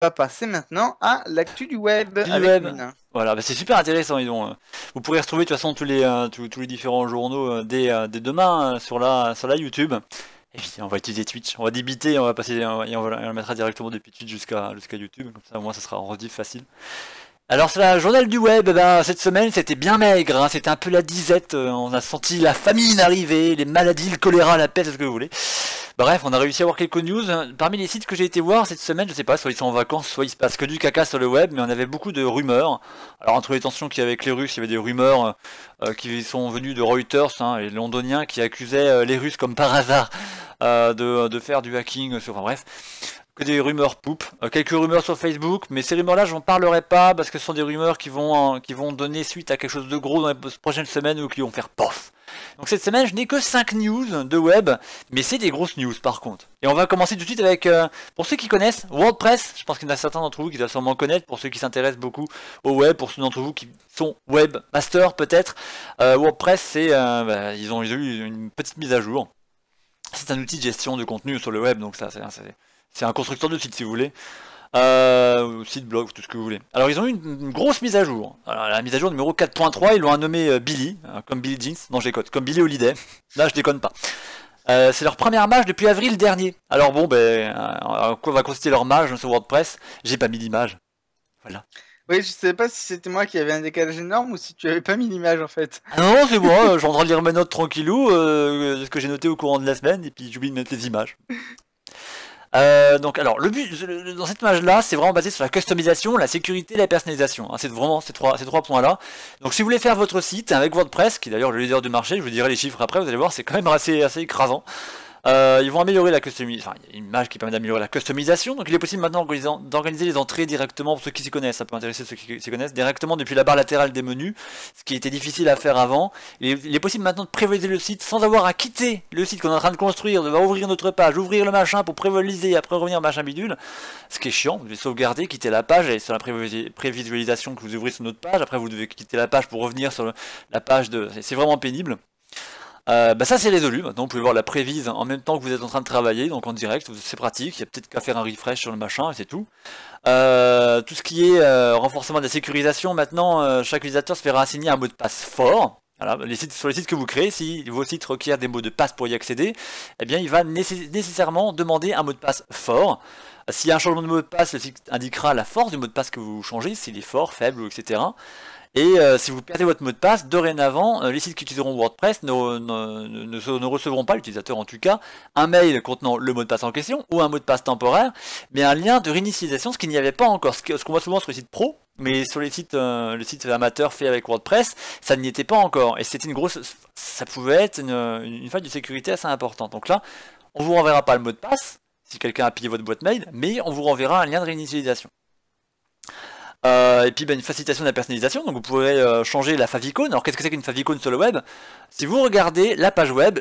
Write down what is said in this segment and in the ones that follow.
va passer maintenant à l'actu du web Du avec web. Lune. Voilà, bah c'est super intéressant. Vous pourrez retrouver de toute façon tous les différents journaux dès demain sur la YouTube. Et puis on va utiliser Twitch. On va débiter, on va passer, on le mettra directement depuis Twitch jusqu'à YouTube. Comme ça, au moins, ça sera en rediff facile. Alors, c'est la journal du web. Eh ben, cette semaine, c'était bien maigre, hein, c'était un peu la disette. On a senti la famine arriver, les maladies, le choléra, la peste, ce que vous voulez. Bref, on a réussi à avoir quelques news. Parmi les sites que j'ai été voir cette semaine, je sais pas, soit ils sont en vacances, soit il se passe que du caca sur le web, mais on avait beaucoup de rumeurs. Alors, entre les tensions qu'il y avait avec les Russes, il y avait des rumeurs qui sont venues de Reuters, hein, et londoniens qui accusaient les Russes, comme par hasard, de faire du hacking. Enfin bref, que des rumeurs poupes. Quelques rumeurs sur Facebook, mais ces rumeurs-là, je n'en parlerai pas parce que ce sont des rumeurs qui vont donner suite à quelque chose de gros dans les prochaines semaines ou qui vont faire pof. Donc cette semaine, je n'ai que 5 news de web, mais c'est des grosses news par contre. Et on va commencer tout de suite avec, pour ceux qui connaissent, WordPress. Je pense qu'il y en a certains d'entre vous qui doivent sûrement connaître, pour ceux qui s'intéressent beaucoup au web, pour ceux d'entre vous qui sont webmasters peut-être. WordPress, ils ont eu une petite mise à jour. C'est un outil de gestion de contenu sur le web, donc ça, c'est un constructeur de site si vous voulez. Site blog, tout ce que vous voulez. Alors ils ont eu une grosse mise à jour. Alors, la mise à jour numéro 4.3, ils l'ont nommé Billy, comme Billy Jeans, non je déconne, comme Billy Holiday. Là je déconne pas. C'est leur première mage depuis avril dernier. Alors bon, quoi va consister leur mage sur WordPress? J'ai pas mis d'image. Voilà. Oui, je sais pas si c'était moi qui avais un décalage énorme ou si tu avais pas mis l'image en fait. Ah non, c'est moi, je suis en train de lire mes notes tranquillou, ce que j'ai noté au courant de la semaine, et puis j'oublie de mettre les images. Donc alors le but dans cette image là c'est vraiment basé sur la customisation, la sécurité et la personnalisation, hein. C'est vraiment ces trois points là. Donc si vous voulez faire votre site avec WordPress, qui est d'ailleurs le leader du marché, je vous dirai les chiffres après, vous allez voir c'est quand même assez écrasant. Ils vont améliorer la customisation, enfin il y a une image qui permet d'améliorer la customisation, donc il est possible maintenant d'organiser les entrées directement, pour ceux qui s'y connaissent, ça peut intéresser ceux qui s'y connaissent, directement depuis la barre latérale des menus, ce qui était difficile à faire avant. Il est possible maintenant de prévaliser le site sans avoir à quitter le site qu'on est en train de construire, de ouvrir notre page, ouvrir le machin pour prévaliser et après revenir machin bidule, ce qui est chiant, vous devez sauvegarder, quitter la page, aller sur la prévisualisation que vous ouvrez sur notre page, après vous devez quitter la page pour revenir sur la page de... C'est vraiment pénible. Ça c'est résolu, maintenant vous pouvez voir la prévise en même temps que vous êtes en train de travailler, donc en direct, c'est pratique, il y a peut-être qu'à faire un refresh sur le machin et c'est tout. Tout ce qui est renforcement de la sécurisation, maintenant chaque utilisateur se fera assigner un mot de passe fort. Voilà, sur les sites que vous créez, si vos sites requièrent des mots de passe pour y accéder, eh bien il va nécessairement demander un mot de passe fort. S'il y a un changement de mot de passe, le site indiquera la force du mot de passe que vous changez, s'il est fort, faible, etc. Et si vous perdez votre mot de passe, dorénavant, les sites qui utiliseront WordPress ne recevront pas, l'utilisateur en tout cas, un mail contenant le mot de passe en question, ou un mot de passe temporaire, mais un lien de réinitialisation, ce qu'il n'y avait pas encore, ce qu'on voit souvent sur les sites pro, mais sur les sites, le site amateur fait avec WordPress, ça n'y était pas encore, et c'était ça pouvait être une faille de sécurité assez importante. Donc là, on vous renverra pas le mot de passe, si quelqu'un a pillé votre boîte mail, mais on vous renverra un lien de réinitialisation. Et puis une facilitation de la personnalisation, donc vous pourrez changer la favicon. Alors qu'est-ce que c'est qu'une favicon sur le web? Si vous regardez la page web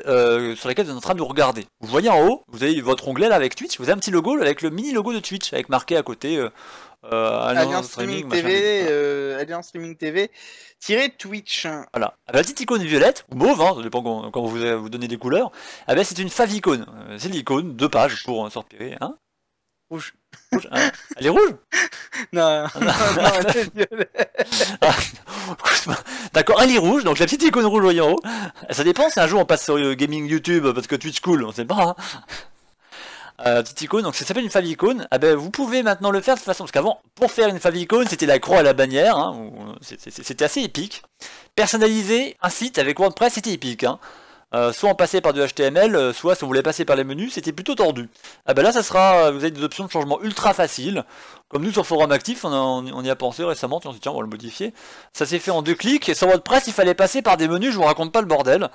sur laquelle vous êtes en train de nous regarder, vous voyez en haut, vous avez votre onglet là avec Twitch, vous avez un petit logo avec le mini logo de Twitch, avec marqué à côté Alliance Alliance Streaming, Streaming machin bidule. TV, Voilà. Alliance Streaming TV, tiré Twitch. Voilà. Ah bah, la petite icône violette, ou mauve, hein, ça dépend quand vous donnez des couleurs, ah ben, c'est une favicon. C'est l'icône, 2 pages pour s'en repérer. Hein. Rouge. Rouge, hein. Elle est rouge? Non, Ah, non. non, c'est violet. Ah, d'accord, elle est rouge, donc la petite icône rouge voyez en haut. Ça dépend si un jour on passe sur gaming YouTube parce que Twitch cool, on sait pas. Hein. Petite icône, donc ça s'appelle une favicon. Ah ben vous pouvez maintenant le faire de toute façon, parce qu'avant, pour faire une favicon, c'était la croix à la bannière, hein, c'était assez épique. Personnaliser un site avec WordPress, c'était épique. Hein. Soit on passait par du HTML, soit si on voulait passer par les menus, c'était plutôt tordu. Ah ben là, vous avez des options de changement ultra faciles. Comme nous sur Forum Actif, on y a pensé récemment, on s'est dit tiens, on va le modifier. Ça s'est fait en 2 clics, et sur WordPress, il fallait passer par des menus, je vous raconte pas le bordel.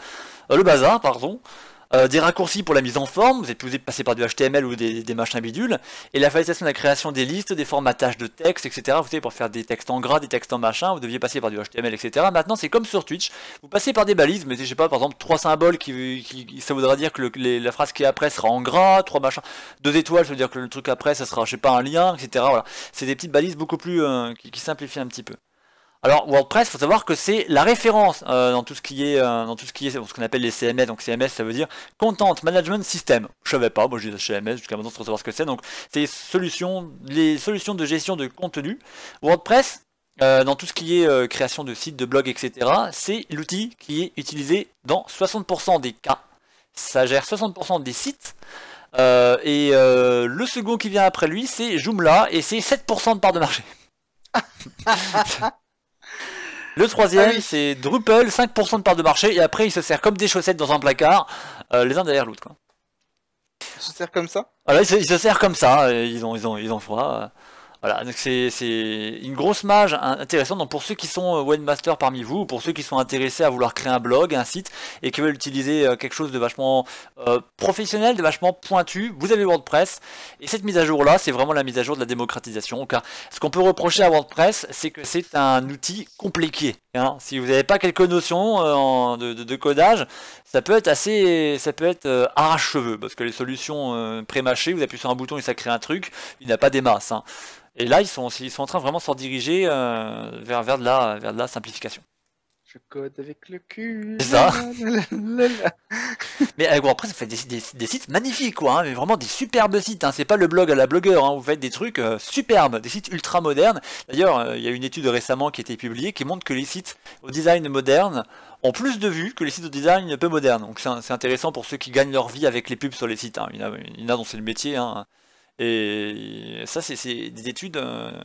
Le bazar, pardon. Des raccourcis pour la mise en forme, vous êtes plus obligé de passer par du HTML ou des machins bidules, et la facilitation de la création des listes, des formatages de texte, etc. Vous savez, pour faire des textes en gras, des textes en machin, vous deviez passer par du HTML, etc. Maintenant, c'est comme sur Twitch, vous passez par des balises, mais je sais pas, par exemple, 3 symboles, ça voudra dire que la phrase qui est après sera en gras, 3 machins, 2 étoiles, ça veut dire que le truc après, ça sera, je sais pas, un lien, etc. Voilà. C'est des petites balises beaucoup plus, qui simplifient un petit peu. Alors WordPress, faut savoir que c'est la référence dans tout ce qui est ce qu'on appelle les CMS. Donc CMS, ça veut dire Content Management System. Je savais pas, moi j'ai CMS jusqu'à maintenant sans savoir ce que c'est. Donc c'est les solutions de gestion de contenu. WordPress, dans tout ce qui est création de sites, de blogs, etc. C'est l'outil qui est utilisé dans 60% des cas. Ça gère 60% des sites. Le second qui vient après lui, c'est Joomla et c'est 7% de part de marché. Le troisième, c'est Drupal, 5% de part de marché, et après il se sert comme des chaussettes dans un placard, les uns derrière l'autre, quoi. Il se sert comme ça? Voilà, il se sert comme ça, ils ont froid. Voilà, donc c'est une grosse mage intéressante. Donc pour ceux qui sont webmasters parmi vous, ou pour ceux qui sont intéressés à vouloir créer un blog, un site, et qui veulent utiliser quelque chose de vachement professionnel, de vachement pointu, vous avez WordPress. Et cette mise à jour là, c'est vraiment la mise à jour de la démocratisation. Car ce qu'on peut reprocher à WordPress, c'est que c'est un outil compliqué. Hein. Si vous n'avez pas quelques notions de codage, ça peut être arrache-cheveux, parce que les solutions pré-mâchées, vous appuyez sur un bouton et ça crée un truc, il n'y a pas des masses. Hein. Et là, ils sont en train vraiment de s'en diriger vers de la simplification. Je code avec le cul. C'est ça. Mais avec WordPress, vous faites des sites magnifiques, quoi. Hein, mais vraiment des superbes sites. Hein. C'est pas le blog à la blogueur. Hein, vous faites des trucs superbes, des sites ultra modernes. D'ailleurs, il y a une étude récemment qui a été publiée qui montre que les sites au design moderne ont plus de vues que les sites au design peu moderne. Donc c'est intéressant pour ceux qui gagnent leur vie avec les pubs sur les sites. Hein. Il y en a dont c'est le métier. Hein. Et ça, c'est des études.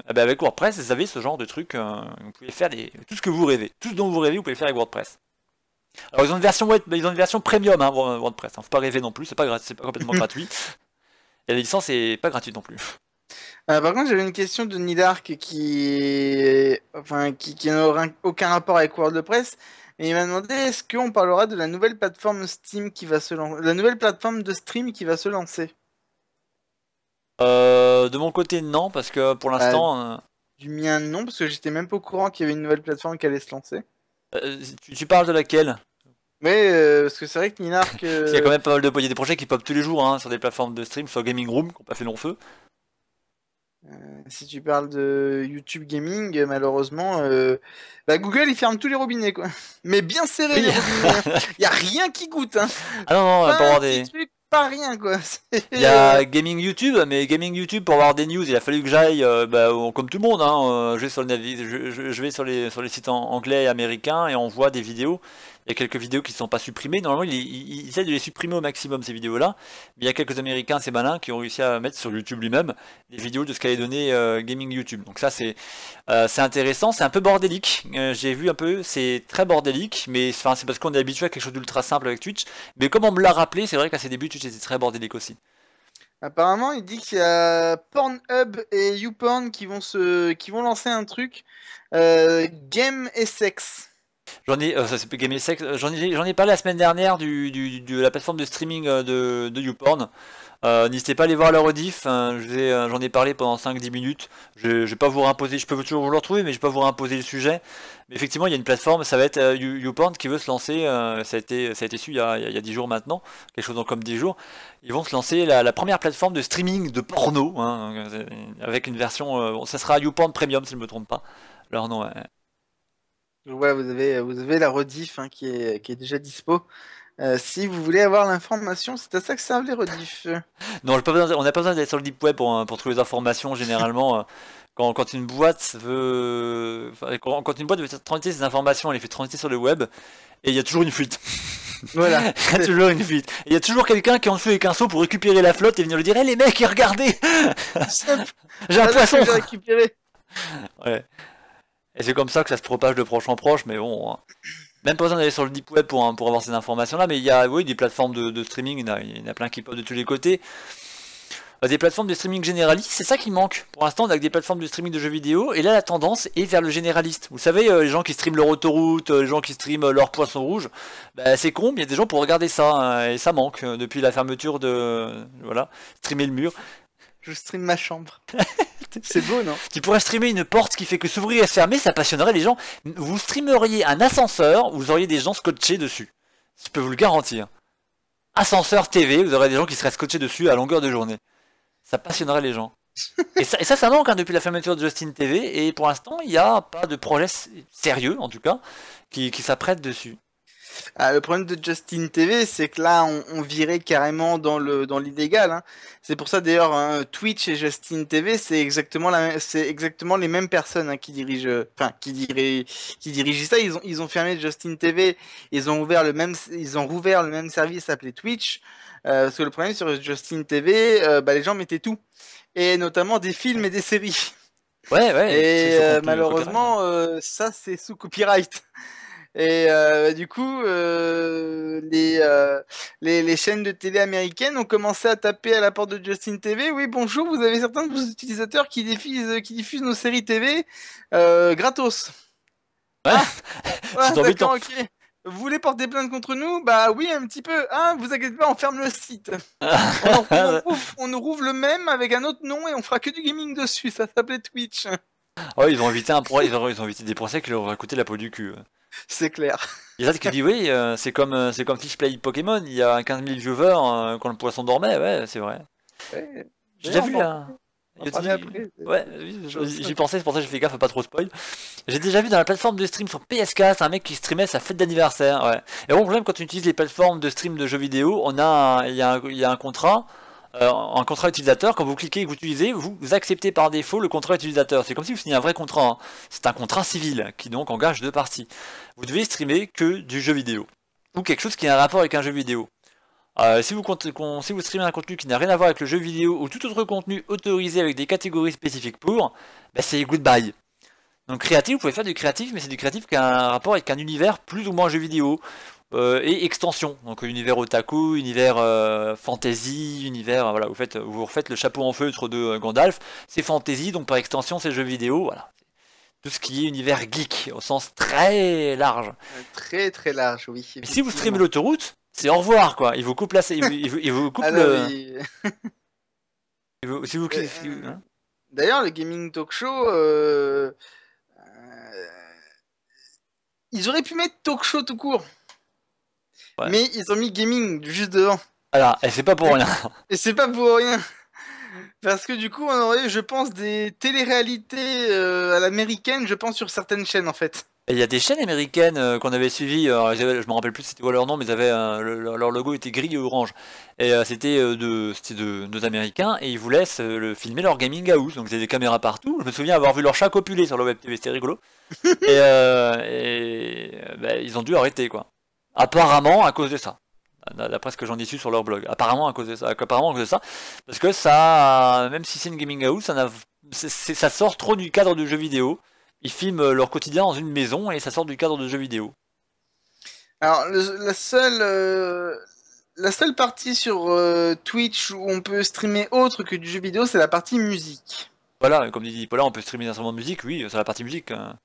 Avec WordPress, vous avez ce genre de truc. Vous pouvez faire tout ce que vous rêvez. Tout ce dont vous rêvez, vous pouvez le faire avec WordPress. Alors, ils ont une version premium, hein, WordPress. Hein, faut pas rêver non plus, c'est pas complètement gratuit. Et la licence est pas gratuite non plus. Par contre, j'avais une question de Nidark qui n'aura aucun rapport avec WordPress. Et il m'a demandé est-ce qu'on parlera de la nouvelle plateforme Steam qui va se lancer, la nouvelle plateforme de stream qui va se lancer. De mon côté, non, parce que pour l'instant. Du mien, non, parce que j'étais même pas au courant qu'il y avait une nouvelle plateforme qui allait se lancer. Tu parles de laquelle? Ouais, parce que c'est vrai que Nidark. Il y a quand même pas mal il y a des projets qui pop tous les jours hein, sur des plateformes de stream, sur Gaming Room, qui n'ont pas fait long feu. Si tu parles de YouTube Gaming, malheureusement, Google il ferme tous les robinets quoi. Mais bien serré les robinets. Il y a rien qui goûte. Hein. Ah non, pas pour avoir des trucs, pas rien quoi. Il y a Gaming YouTube, mais Gaming YouTube pour avoir des news, il a fallu que j'aille, comme tout le monde, hein, je vais sur les sites anglais et américains et on voit des vidéos. Il y a quelques vidéos qui ne sont pas supprimées. Normalement, il essaie de les supprimer au maximum, ces vidéos-là. Mais il y a quelques Américains assez malins qui ont réussi à mettre sur YouTube lui-même des vidéos de ce qu'allait donner Gaming YouTube. Donc ça, c'est intéressant. C'est un peu bordélique. J'ai vu un peu, c'est très bordélique. Mais c'est parce qu'on est habitué à quelque chose d'ultra simple avec Twitch. Mais comme on me l'a rappelé, c'est vrai qu'à ses débuts, Twitch était très bordélique aussi. Apparemment, il dit qu'il y a Pornhub et YouPorn qui vont lancer un truc Game et Sex. J'en ai, ça c'est Game Sex. J'en ai parlé la semaine dernière de la plateforme de streaming de YouPorn. N'hésitez pas à aller voir la rediff. J'en ai parlé pendant 5-10 minutes. Je vais pas vous imposer, je peux toujours vous le retrouver, mais je vais pas vous imposer le sujet. Mais effectivement, il y a une plateforme, ça va être YouPorn qui veut se lancer. Ça a été su il y a 10 jours maintenant, quelque chose comme 10 jours. Ils vont se lancer la première plateforme de streaming de porno, hein, avec une version. Ça sera YouPorn Premium si je ne me trompe pas. Leur nom. Ouais, vous avez la rediff hein, qui est déjà dispo. Si vous voulez avoir l'information, c'est à ça que servent les rediffs. Non, on n'a pas besoin d'aller sur le deep web pour trouver les informations. Généralement, quand une boîte veut, quand une boîte veut transiter ses informations, elle les fait transiter sur le web, et il y a toujours une fuite. Voilà. Il y a toujours une fuite. Et il y a toujours quelqu'un qui est en dessous avec un seau pour récupérer la flotte et venir lui dire, les mecs, regardez, j'ai un poisson. J'ai récupéré. Ouais. Et c'est comme ça que ça se propage de proche en proche, mais bon, même pas besoin d'aller sur le deep web pour avoir ces informations-là, mais il y a des plateformes de streaming, il y en a plein qui pop de tous les côtés. Des plateformes de streaming généralistes, c'est ça qui manque. Pour l'instant, on a que des plateformes de streaming de jeux vidéo, et là la tendance est vers le généraliste. Vous savez, les gens qui streament leur autoroute, les gens qui streament leur poisson rouge, c'est con, mais il y a des gens pour regarder ça, hein, et ça manque depuis la fermeture de... Voilà, streamer le mur. Je stream ma chambre. C'est beau, non? Tu pourrais streamer une porte qui fait que s'ouvrir et se fermer, ça passionnerait les gens. Vous streameriez un ascenseur, vous auriez des gens scotchés dessus. Je peux vous le garantir. Ascenseur TV, vous aurez des gens qui seraient scotchés dessus à longueur de journée. Ça passionnerait les gens. Ça manque hein, depuis la fermeture de Justin TV, et pour l'instant, il n'y a pas de projet sérieux, en tout cas, qui s'apprête dessus. Ah, le problème de Justin TV, c'est que là, on virait carrément dans l'illégal, hein. C'est pour ça d'ailleurs, hein, Twitch et Justin TV, c'est exactement les mêmes personnes hein, qui dirigent ça. Ils ont fermé Justin TV, ils ont rouvert le même service appelé Twitch. Parce que le problème sur Justin TV, bah, les gens mettaient tout, et notamment des films et des séries. Ouais, ouais, c'est Et sous contenu copyright, hein. malheureusement, ça c'est sous copyright. Et du coup, les chaînes de télé américaines ont commencé à taper à la porte de Justin TV. Oui, bonjour, vous avez certains de vos utilisateurs qui diffusent nos séries TV gratos. Ouais, Ah, ouais, c'est embêtant. d'accord, ok. Vous voulez porter plainte contre nous? Bah oui, un petit peu. Ah, vous inquiétez pas, on ferme le site. On nous rouvre le même avec un autre nom et on fera que du gaming dessus. Ça s'appelait Twitch. Ouais, ils ont évité des procès qui leur auraient coûté la peau du cul. C'est clair. Il y a ça qui dit oui, c'est comme si je play Pokémon, il y a 15 000 viewers quand le poisson dormait, ouais, c'est vrai. Ouais. J'ai déjà D'ailleurs, vu là. on va parler après. Ouais, Chose. j'y pensais, c'est pour ça que j'ai fait gaffe à pas trop spoil. J'ai déjà vu dans la plateforme de stream sur PSK, c'est un mec qui streamait sa fête d'anniversaire, ouais. Et bon, le problème quand on utilise les plateformes de stream de jeux vidéo, il y a un contrat utilisateur. Quand vous cliquez et que vous utilisez, vous acceptez par défaut le contrat utilisateur. C'est comme si vous signiez un vrai contrat, hein. C'est un contrat civil qui donc engage deux parties. Vous devez streamer que du jeu vidéo ou quelque chose qui a un rapport avec un jeu vidéo. Si vous streamez un contenu qui n'a rien à voir avec le jeu vidéo ou tout autre contenu autorisé avec des catégories spécifiques pour, bah c'est goodbye. Donc créatif, vous pouvez faire du créatif, mais c'est du créatif qui a un rapport avec un univers plus ou moins jeu vidéo et extension. Donc univers otaku, univers fantasy, univers voilà, vous refaites le chapeau en feutre de Gandalf, c'est fantasy, donc par extension c'est jeu vidéo, voilà. Tout ce qui est univers geek au sens très large. Très très large, oui, Mais si vous streamez effectivement. l'autoroute, c'est au revoir quoi. Il vous coupe il vous coupe Ah là, le. oui. Si vous, Euh, hein. D'ailleurs, le gaming talk show, ils auraient pu mettre talk show tout court, Ouais. mais ils ont mis gaming juste devant. Voilà, et c'est pas pour rien. Et c'est pas pour rien. Parce que du coup, on aurait, je pense, des téléréalités à l'américaine, je pense, sur certaines chaînes en fait. Et il y a des chaînes américaines qu'on avait suivies, je me rappelle plus c'était quoi leur nom, mais ils avaient, leur logo était gris et orange. Et c'était deux Américains, et ils voulaient filmer leur gaming house, donc ils avaient des caméras partout. Je me souviens avoir vu leur chat copuler sur le web TV, c'était rigolo. Bah, ils ont dû arrêter quoi. Apparemment à cause de ça. D'après ce que j'en ai su sur leur blog. Apparemment à cause de ça. Apparemment à cause de ça. Parce que ça, même si c'est une gaming house, ça sort trop du cadre du jeu vidéo. Ils filment leur quotidien dans une maison et ça sort du cadre de jeu vidéo. Alors, la seule partie sur Twitch où on peut streamer autre que du jeu vidéo, c'est la partie musique. Voilà, comme dit Paula, on peut streamer des instruments de musique, oui, c'est la partie musique, hein.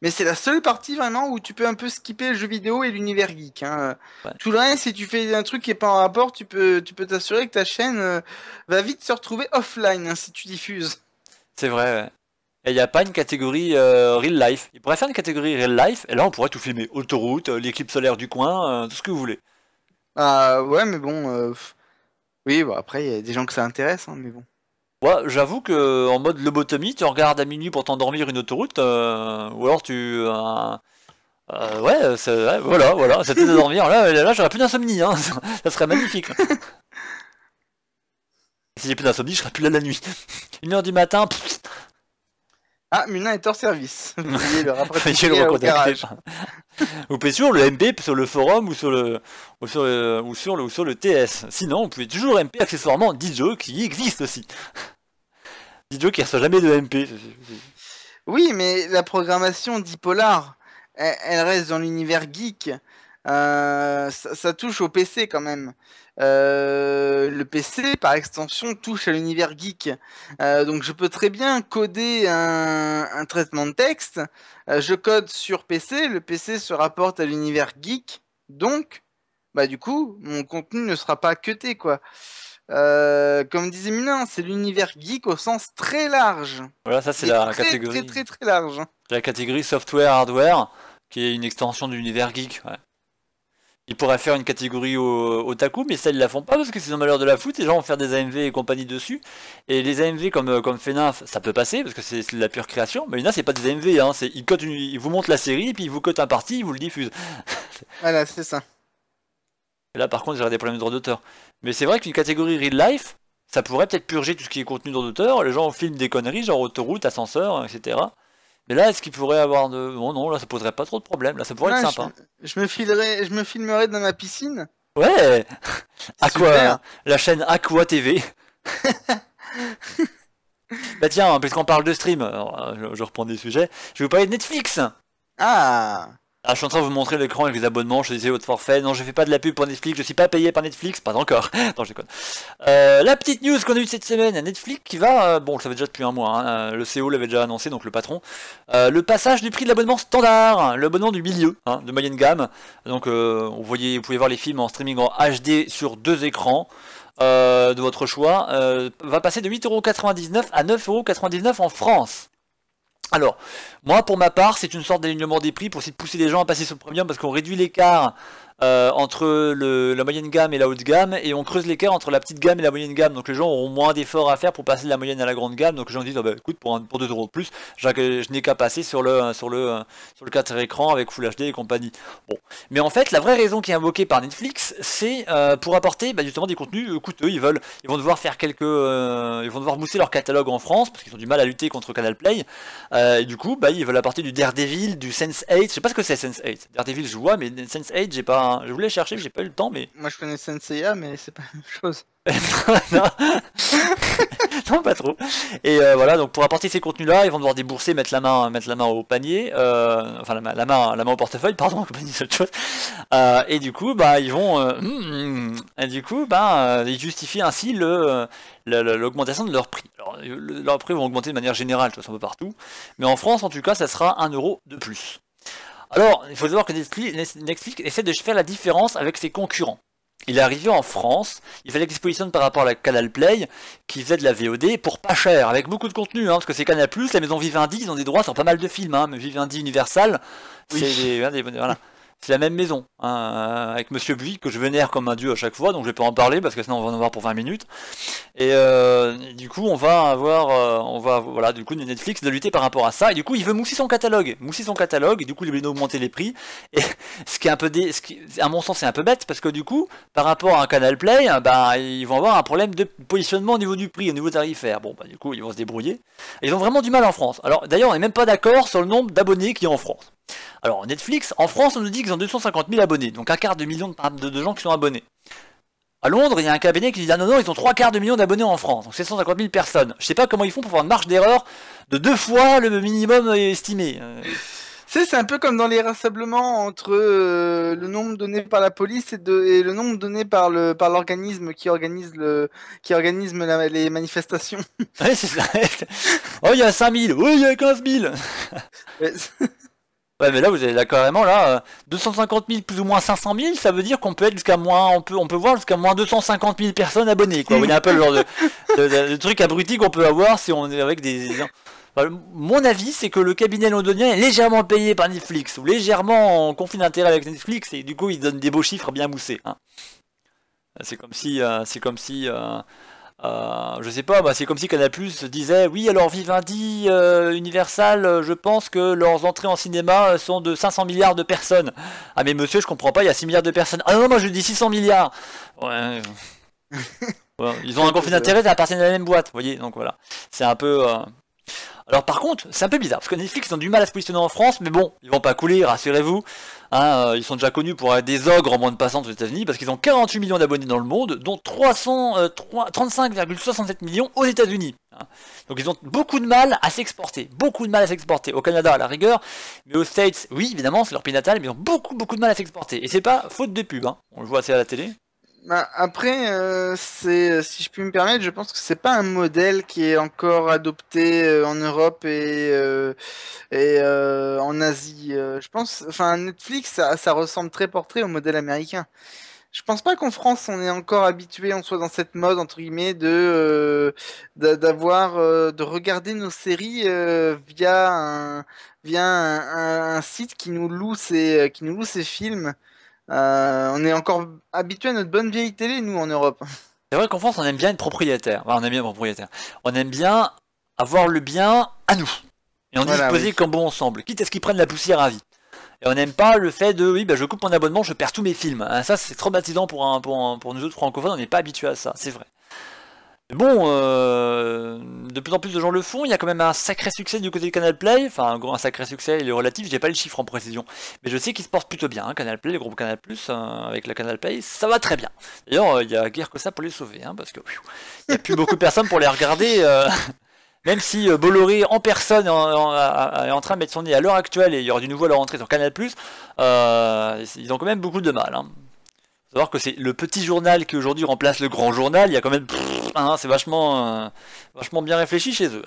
Mais c'est la seule partie vraiment où tu peux un peu skipper le jeu vidéo et l'univers geek, hein. Ouais, Tout le reste, si tu fais un truc qui est pas en rapport, tu peux t'assurer que ta chaîne va vite se retrouver offline hein, si tu diffuses. c'est vrai, ouais. Et il n'y a pas une catégorie real life. Ils pourraient faire une catégorie real life, et là on pourrait tout filmer. Autoroute, l'éclipse solaire du coin, tout ce que vous voulez. Ah ouais, mais bon, oui, bon, après, il y a des gens que ça intéresse, hein, mais bon. Ouais, j'avoue que en mode lobotomie, tu regardes à minuit pour t'endormir une autoroute, ou alors ouais, ouais, voilà, ça t'aide à dormir. Là j'aurais plus d'insomnie, hein. Ça serait magnifique. Si j'ai plus d'insomnie, je serais plus là la nuit. 1 heure du matin, Ah, Munin est hors service. Veuillez le veuillez le rapatrier au recontacter. garage. Vous pouvez toujours le MP sur le forum ou sur le TS. Sinon, vous pouvez toujours MP accessoirement Dijo qui existe aussi. Dijo qui reçoit jamais de MP. Oui, mais la programmation d'Hipolar, elle reste dans l'univers geek. Ça touche au PC quand même. Le PC, par extension, touche à l'univers geek. Donc je peux très bien coder un traitement de texte. Je code sur PC, le PC se rapporte à l'univers geek. Donc, bah du coup, mon contenu ne sera pas cuté, quoi. Comme disait Minin, c'est l'univers geek au sens très large. Voilà, ça c'est Mais très très très très large. la catégorie software hardware qui est une extension de l'univers geek. Ouais. Ils pourraient faire une catégorie otaku, mais ça ils la font pas parce que c'est un malheur de la foutre. Les gens vont faire des AMV et compagnie dessus. Et les AMV comme FNAF, ça peut passer parce que c'est de la pure création. Mais là, c'est pas des AMV, hein. Ils vous montrent la série et puis ils vous cotent un parti, ils vous le diffusent. Voilà, c'est ça. Et là, par contre, j'aurais des problèmes de droit d'auteur. Mais c'est vrai qu'une catégorie real life, ça pourrait peut-être purger tout ce qui est contenu droit d'auteur. Les gens filment des conneries, genre autoroute, ascenseur, etc. Mais là, est-ce qu'il pourrait avoir de. Non, non, là, ça poserait pas trop de problèmes. Là, ça pourrait être Ouais, sympa. je me filmerais dans ma piscine. Ouais! Aqua, Super. la chaîne Aqua TV. Bah tiens, puisqu'on parle de stream, alors, je reprends des sujets, je vais vous parler de Netflix. Ah. Ah, je suis en train de vous montrer l'écran avec les abonnements, je disais votre forfait. Non, je fais pas de la pub pour Netflix, je suis pas payé par Netflix, pas encore. Non, je déconne. La petite news qu'on a eue cette semaine, Netflix qui va, bon, ça fait déjà depuis un mois, hein, le CEO l'avait déjà annoncé, donc le patron, le passage du prix de l'abonnement standard, l'abonnement du milieu, hein, de moyenne gamme. Donc, vous pouvez voir les films en streaming en HD sur 2 écrans. De votre choix, va passer de 8,99€ à 9,99€ en France. Alors, moi pour ma part, c'est une sorte d'alignement des prix pour essayer de pousser les gens à passer sur le premium parce qu'on réduit l'écart entre la moyenne gamme et la haute gamme et on creuse l'écart entre la petite gamme et la moyenne gamme. Donc les gens auront moins d'efforts à faire pour passer de la moyenne à la grande gamme. Donc les gens disent, ah bah, écoute, pour 2€ de plus, je n'ai qu'à passer sur le 4 écran avec Full HD et compagnie. Bon. Mais en fait, la vraie raison qui est invoquée par Netflix, c'est pour apporter bah, justement des contenus coûteux. Ils vont devoir faire ils vont devoir mousser leur catalogue en France parce qu'ils ont du mal à lutter contre Canal Play. Et du coup, bah, ils veulent apporter du Daredevil, du Sense8. Je sais pas ce que c'est Sense8. Daredevil, je vois, mais Sense8, j'ai pas. Je voulais chercher, mais j'ai pas eu le temps. Mais Moi, je connais Senseiya, mais c'est pas la même chose. non, non, pas trop. Et voilà, donc pour apporter ces contenus-là, ils vont devoir débourser, mettre la main au panier, enfin la main au portefeuille, pardon, je pas dit autre chose. Et du coup, bah ils vont, et du coup, bah ils justifient ainsi l'augmentation de leur prix. Alors, leurs prix vont augmenter de manière générale, de toute façon, un peu partout, mais en France, en tout cas, ça sera 1€ de plus. Alors, il faut savoir que Netflix essaie de faire la différence avec ses concurrents. Il est arrivé en France, il fallait qu'il se positionne par rapport à la Canal Play, qui faisait de la VOD pour pas cher, avec beaucoup de contenu, hein, parce que c'est Canal+, la maison Vivendi, ils ont des droits sur pas mal de films, hein, mais Vivendi Universal, Oui. voilà. C'est la même maison, hein, avec Monsieur Bui, que je vénère comme un dieu à chaque fois, donc je vais pas en parler, parce que sinon on va en avoir pour 20 minutes. Et du coup, voilà, du coup, Netflix de lutter par rapport à ça. Et du coup, il veut mousser son catalogue. Et du coup, il veut augmenter les prix. Et ce qui est un peu, à mon sens, c'est un peu bête parce que du coup, par rapport à un Canal Play, bah, ils vont avoir un problème de positionnement au niveau du prix, au niveau tarifaire. Bon, bah, du coup, ils vont se débrouiller. Et ils ont vraiment du mal en France. Alors, d'ailleurs, on n'est même pas d'accord sur le nombre d'abonnés qu'il y a en France. Alors, Netflix, en France, on nous dit qu'ils ont 250 000 abonnés, donc un quart de million de gens qui sont abonnés. À Londres, il y a un cabinet qui dit ah non, non, ils ont 3/4 de million d'abonnés en France, donc c'est 150 000 personnes. Je sais pas comment ils font pour avoir une marge d'erreur de 2 fois le minimum estimé. C'est un peu comme dans les rassemblements entre le nombre donné par la police et le nombre donné par l'organisme qui organise les manifestations. Ouais, c'est ça. Oh, il y a 5 000, oh, il y a 15 000. Ouais, Ouais, mais là, vous avez là carrément là, 250 000 plus ou moins 500 000, ça veut dire qu'on peut être jusqu'à moins, on peut voir jusqu'à moins 250 000 personnes abonnées, quoi. Vous voyez un peu le genre de truc abruti qu'on peut avoir si on est avec des. Enfin, mon avis, c'est que le cabinet londonien est légèrement payé par Netflix, ou légèrement en conflit d'intérêt avec Netflix, et du coup, il donne des beaux chiffres bien moussés, hein. Je sais pas, bah, c'est comme si Canal+ disait oui alors Vivendi, Universal, je pense que leurs entrées en cinéma sont de 500 milliards de personnes. Ah mais monsieur, je comprends pas, il y a 6 milliards de personnes. Ah non, moi je dis 600 milliards. Ouais, ouais, ils ont un conflit d'intérêt, ça appartient à la même boîte, vous voyez, donc voilà. C'est un peu. Alors par contre, c'est un peu bizarre, parce que Netflix ils ont du mal à se positionner en France, mais bon, ils vont pas couler, rassurez-vous. Hein, ils sont déjà connus pour être des ogres en bande passante aux États-Unis, parce qu'ils ont 48 millions d'abonnés dans le monde, dont 35,67 millions aux États-Unis. Hein. Donc ils ont beaucoup de mal à s'exporter, beaucoup de mal à s'exporter. Au Canada à la rigueur, mais aux States, oui évidemment, c'est leur pays natal, mais ils ont beaucoup beaucoup de mal à s'exporter. Et c'est pas faute de pub, hein. On le voit assez à la télé. bah, après, si je puis me permettre, je pense que c'est pas un modèle qui est encore adopté en Europe et en Asie. Je pense, enfin, Netflix, ça ressemble très portrait au modèle américain. Je pense pas qu'en France on est encore habitué, on soit dans cette mode entre guillemets de regarder nos séries via un site qui nous loue ses films. On est encore habitué à notre bonne vieille télé, nous, en Europe. C'est vrai qu'en France, on aime bien être propriétaire. Enfin, on aime bien être propriétaire. On aime bien avoir le bien à nous. Et en Voilà, oui. disposer comme bon ensemble. Quitte à ce qu'ils prennent la poussière à vie. Et on n'aime pas le fait de, oui, bah, je coupe mon abonnement, je perds tous mes films. Hein, ça, c'est traumatisant pour nous autres francophones, on n'est pas habitué à ça, c'est vrai. Mais bon, de plus en plus de gens le font, il y a quand même un sacré succès du côté de Canal Play, enfin un sacré succès, il est relatif, j'ai pas les chiffres en précision, mais je sais qu'il se porte plutôt bien, hein, Canal Play, le groupe Canal Plus, avec la Canal Play, ça va très bien. D'ailleurs, il y a guère que ça pour les sauver, hein, parce que il n'y a plus beaucoup de personnes pour les regarder, même si Bolloré en personne est en train de mettre son nez à l'heure actuelle et il y aura du nouveau à leur entrée sur Canal+, ils ont quand même beaucoup de mal. Hein. Faut savoir que c'est le petit journal qui aujourd'hui remplace le grand journal, il y a quand même... Hein, c'est vachement bien réfléchi chez eux.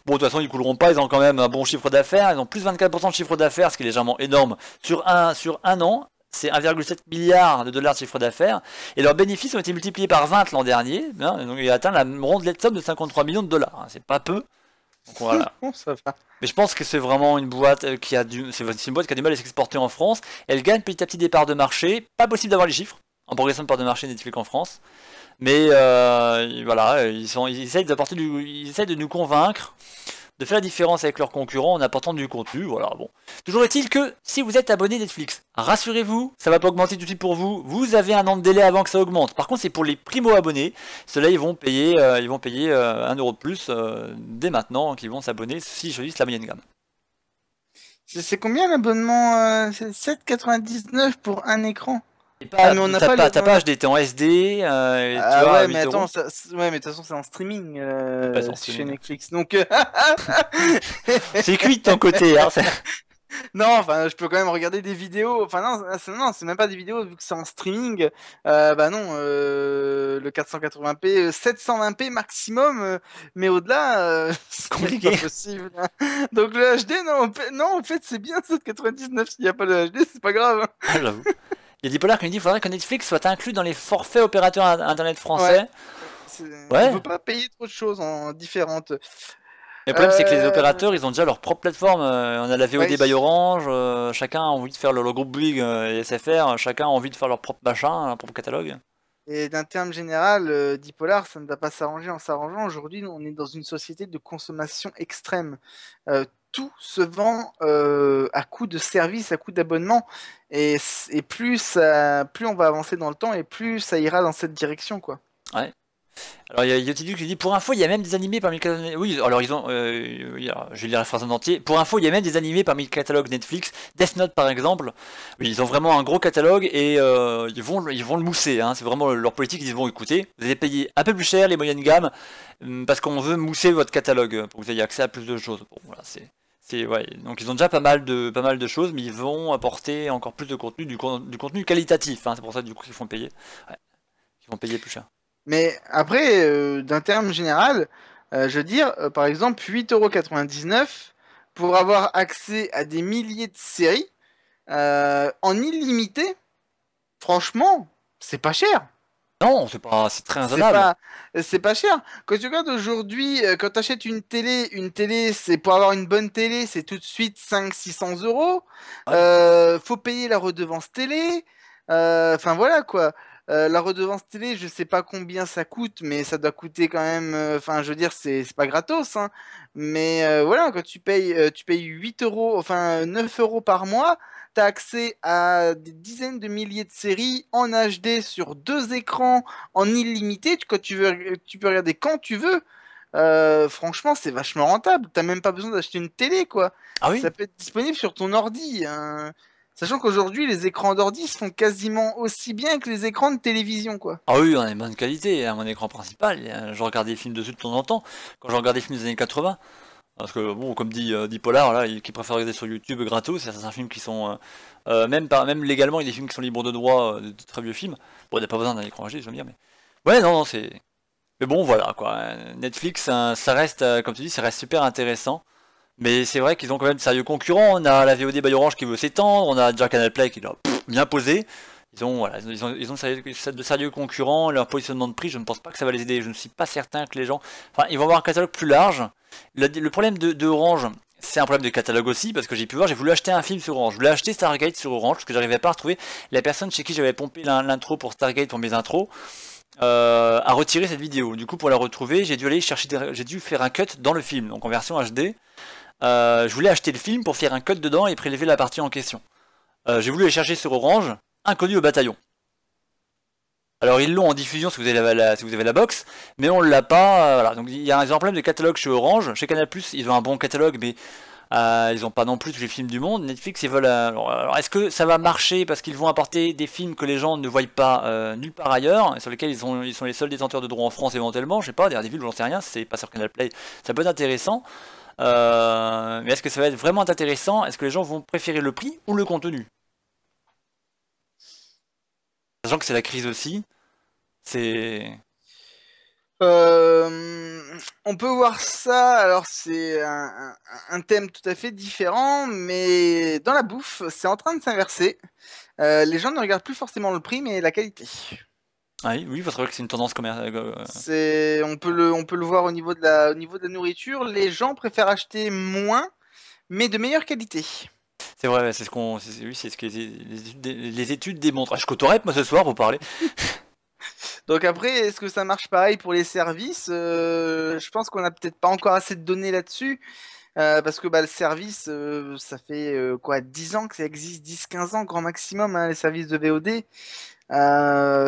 Bon, de toute façon, ils couleront pas, ils ont quand même un bon chiffre d'affaires, ils ont plus de 24% de chiffre d'affaires, ce qui est légèrement énorme, sur un an. C'est 1,7 milliard de dollars de chiffre d'affaires, et leurs bénéfices ont été multipliés par 20 l'an dernier, hein, donc ils ont atteint la rondelette somme de 53 millions de dollars. Hein, c'est pas peu. Donc voilà. Bon, ça va. Mais je pense que c'est vraiment une boîte c'est une boîte qui a du mal à s'exporter en France. Elle gagne petit à petit des parts de marché. Pas possible d'avoir les chiffres en progression de parts de marché Netflix en France. Mais voilà, ils essayent ils essayent de nous convaincre de faire la différence avec leurs concurrents en apportant du contenu. Voilà, bon. Toujours est-il que si vous êtes abonné Netflix, rassurez-vous, ça va pas augmenter tout de suite pour vous. Vous avez un an de délai avant que ça augmente. Par contre, c'est pour les primo-abonnés. Ceux-là, ils vont payer 1 € de plus dès maintenant qu'ils vont s'abonner s'ils choisissent la moyenne gamme. C'est combien l'abonnement? C'est 7,99 pour un écran. Et Ah, pas, mais on n'a pas le. t'as pas HD, t'es en SD, et tu Ah as ouais, mais 8 attends, euros. ouais, mais de toute façon, c'est en streaming Ouais, c'est en chez streaming. Netflix. Donc, C'est cuit de ton côté, hein. non, enfin, je peux quand même regarder des vidéos. Enfin, non, c'est même pas des vidéos vu que c'est en streaming. Bah non, le 480p, 720p maximum, mais au-delà, c'est pas Compliqué. possible. Donc le HD, non, en fait, c'est bien 7,99. S'il n'y a pas le HD, c'est pas grave. Ah, j'avoue. Il y a des polars qui me disent qu'il faudrait que Netflix soit inclus dans les forfaits opérateurs internet Ouais, français. c'est- on Ouais. peut pas payer trop de choses en différentes. Mais le problème, c'est que les Euh, opérateurs, ils ont déjà leur propre plateforme. On a la VOD ouais. by Orange, chacun a envie de faire le groupe Bouygues et SFR, chacun a envie de faire leur propre machin, leur propre catalogue. Et d'un terme général, Dipolar, ça ne va pas s'arranger en s'arrangeant. Aujourd'hui, on est dans une société de consommation extrême. Tout se vend à coût de service, à coût d'abonnement. Et plus on va avancer dans le temps, et plus ça ira dans cette direction, quoi. Ouais. Alors il y a Yotidu qui dit pour info il y a même des animés parmi le catalogue. Oui alors ils ont oui, alors, je vais lire la phrase en entier. Pour info il y a même des animés parmi le catalogue Netflix. Death Note par exemple. Oui ils ont vraiment un gros catalogue et ils vont le mousser. Hein. C'est vraiment leur politique. Ils disent bon écoutez vous allez payer un peu plus cher les moyennes gammes parce qu'on veut mousser votre catalogue pour que vous ayez accès à plus de choses. Bon voilà c'est ouais donc ils ont déjà pas mal de choses mais ils vont apporter encore plus de contenu du contenu qualitatif. Hein. C'est pour ça du coup qu'ils font payer. Ouais, ils vont payer plus cher. Mais après, d'un terme général, je veux dire, par exemple, 8,99 € pour avoir accès à des milliers de séries en illimité, franchement, c'est pas cher. Non c'est très C'est raisonnable. pas, c'est pas cher. Quand tu regardes aujourd'hui, quand tu achètes une télé, c'est pour avoir une bonne télé, c'est tout de suite 500-600 €. Ouais. Faut payer la redevance télé. Enfin voilà quoi. La redevance télé, je sais pas combien ça coûte, mais ça doit coûter quand même. Enfin, je veux dire, c'est pas gratos, hein. Mais voilà, quand tu payes 8 euros, enfin 9 euros par mois. T'as accès à des dizaines de milliers de séries en HD sur deux écrans en illimité, quand tu peux regarder quand tu veux. Franchement, c'est vachement rentable. T'as même pas besoin d'acheter une télé, quoi. Ah oui? Ça peut être disponible sur ton ordi, hein. Sachant qu'aujourd'hui, les écrans d'ordi sont quasiment aussi bien que les écrans de télévision, quoi. Ah oui, on a une bonne qualité, hein, mon écran principal, je regarde des films dessus de temps en temps, quand je regarde des films des années 80, parce que bon, comme dit Polar, là, qui préfère regarder sur YouTube gratos, c'est certains films qui sont, même légalement, il y a des films qui sont libres de droit, de très vieux films, bon, il n'y a pas besoin d'un écran HD, je veux dire, mais... Ouais, non, non, c'est... Mais bon, voilà, quoi, Netflix, hein, ça reste, comme tu dis, ça reste super intéressant, mais c'est vrai qu'ils ont quand même de sérieux concurrents, on a la VOD by Orange qui veut s'étendre, on a déjà Canal Play qui l'a bien posé, ils ont, voilà, ils ont de sérieux concurrents, leur positionnement de prix, je ne pense pas que ça va les aider, je ne suis pas certain que les gens... Enfin, ils vont avoir un catalogue plus large. Le problème de Orange, c'est un problème de catalogue aussi, parce que j'ai pu voir, j'ai voulu acheter un film sur Orange. Je voulais acheter Stargate sur Orange, parce que j'arrivais pas à retrouver la personne chez qui j'avais pompé l'intro pour Stargate pour mes intros, à retirer cette vidéo. Du coup, pour la retrouver, j'ai dû aller chercher, j'ai dû faire un cut dans le film, donc en version HD. Je voulais acheter le film pour faire un cut dedans et prélever la partie en question. J'ai voulu les chercher sur Orange, inconnu au bataillon. Alors ils l'ont en diffusion si vous avez si vous avez la box, mais on l'a pas. Voilà. Donc il y a un problème de catalogue chez Orange. Chez Canal+, ils ont un bon catalogue, mais ils n'ont pas non plus tous les films du monde. Netflix, ils veulent. Alors est-ce que ça va marcher parce qu'ils vont apporter des films que les gens ne voient pas nulle part ailleurs, et sur lesquels ils sont les seuls détenteurs de droits en France éventuellement, je sais pas, des villes, j'en sais rien, c'est pas sur Canal Play, ça peut être intéressant. Mais est-ce que ça va être vraiment intéressant? Est-ce que les gens vont préférer le prix ou le contenu? Sachant que c'est la crise aussi, c'est... On peut voir ça, alors c'est un thème tout à fait différent, mais dans la bouffe, c'est en train de s'inverser. Les gens ne regardent plus forcément le prix, mais la qualité. Ah oui, oui, parce que c'est une tendance commerciale. On peut le voir au niveau de la nourriture. Les gens préfèrent acheter moins, mais de meilleure qualité. C'est vrai, c'est ce qu'on, oui, c'est ce que les études démontrent. Ah, je cotorep moi ce soir pour parler. Donc après, est-ce que ça marche pareil pour les services? Je pense qu'on n'a peut-être pas encore assez de données là-dessus. Parce que le service, ça fait quoi, 10 ans que ça existe, 10-15 ans grand maximum, hein, les services de VOD.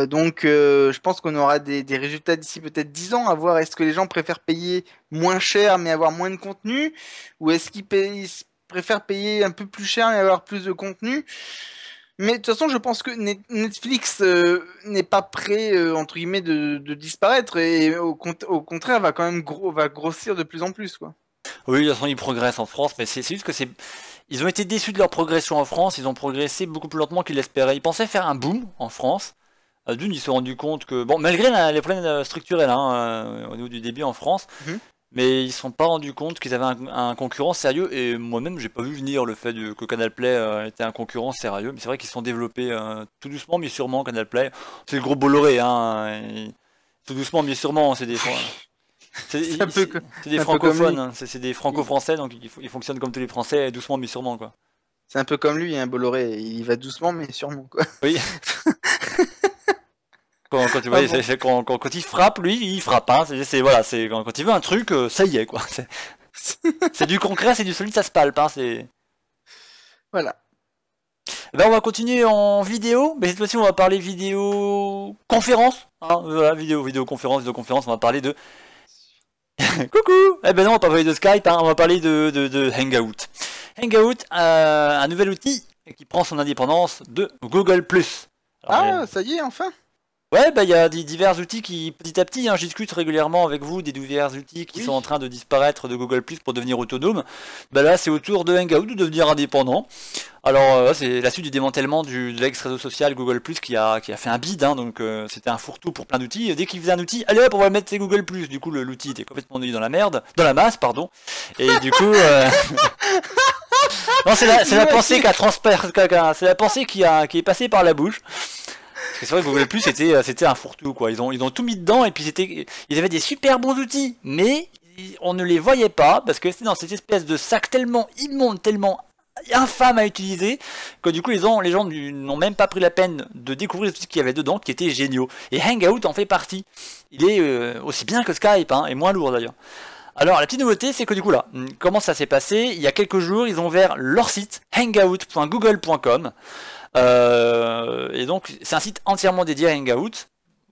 Donc je pense qu'on aura des résultats d'ici peut-être 10 ans, à voir est-ce que les gens préfèrent payer moins cher mais avoir moins de contenu, ou est-ce qu'ils préfèrent payer un peu plus cher mais avoir plus de contenu. Mais de toute façon, je pense que Netflix n'est pas prêt, entre guillemets, de disparaître, et au contraire va quand même va grossir de plus en plus, quoi. Oui, de toute façon, ils progressent en France, mais c'est juste que c'est... Ils ont été déçus de leur progression en France, ils ont progressé beaucoup plus lentement qu'ils l'espéraient. Ils pensaient faire un boom en France. D'une, ils se sont rendus compte que... Bon, malgré les problèmes structurels au niveau du débit en France, Mhm. mais ils ne se sont pas rendus compte qu'ils avaient un concurrent sérieux, et moi-même, j'ai pas vu venir le fait que Canal Play était un concurrent sérieux, mais c'est vrai qu'ils se sont développés tout doucement, mais sûrement, Canal Play. C'est le gros Bolloré, hein, tout doucement, mais sûrement, c'est des... C'est C'est un peu, c'est des un peu comme francophones, lui. hein, c'est des franco-français, donc ils fonctionnent comme tous les Français, doucement mais sûrement, quoi. C'est un peu comme lui, hein, Bolloré. Il y va doucement, mais sûrement, quoi. Oui, quand tu Ah vois, bon. quand il frappe, lui, il frappe, hein. Voilà, c'est quand il veut un truc, ça y est, quoi. C'est du concret, c'est du solide, ça se palpe, hein. Voilà. Eh ben, on va continuer en vidéo, mais cette fois-ci, on va parler vidéo conférence, hein. Voilà, vidéoconférence, on va parler de... Coucou! Eh ben non, on va pas parler de Skype, hein, on va parler de Hangout. Hangout, un nouvel outil qui prend son indépendance de Google+. Alors, Ah, ça y est, enfin. ouais, bah il y a divers outils qui, petit à petit, hein, je discute régulièrement avec vous des divers outils qui sont en Oui. train de disparaître de Google Plus pour devenir autonomes. Bah là, c'est au tour de Hangout de devenir indépendant. Alors, c'est la suite du démantèlement de l'ex-réseau social Google Plus qui a fait un bide, hein, donc c'était un fourre-tout pour plein d'outils. Dès qu'il faisait un outil, allez hop, on va le mettre c'est Google Plus. Du coup, l'outil était complètement nul dans la merde, dans la masse, pardon. Et du coup, non, c'est la pensée qui a c'est la pensée qui est passée par la bouche. Parce que c'est vrai que Google Plus c'était un fourre-tout quoi. Ils ont tout mis dedans et puis ils avaient des super bons outils, mais on ne les voyait pas parce que c'était dans cette espèce de sac tellement immonde, tellement infâme à utiliser que du coup les gens n'ont même pas pris la peine de découvrir les outils qu'il y avait dedans qui étaient géniaux. Et Hangout en fait partie. Il est aussi bien que Skype, hein, et moins lourd d'ailleurs. Alors la petite nouveauté c'est que du coup là, comment ça s'est passé? Il y a quelques jours ils ont ouvert leur site hangout.google.com. Et donc c'est un site entièrement dédié à Hangout,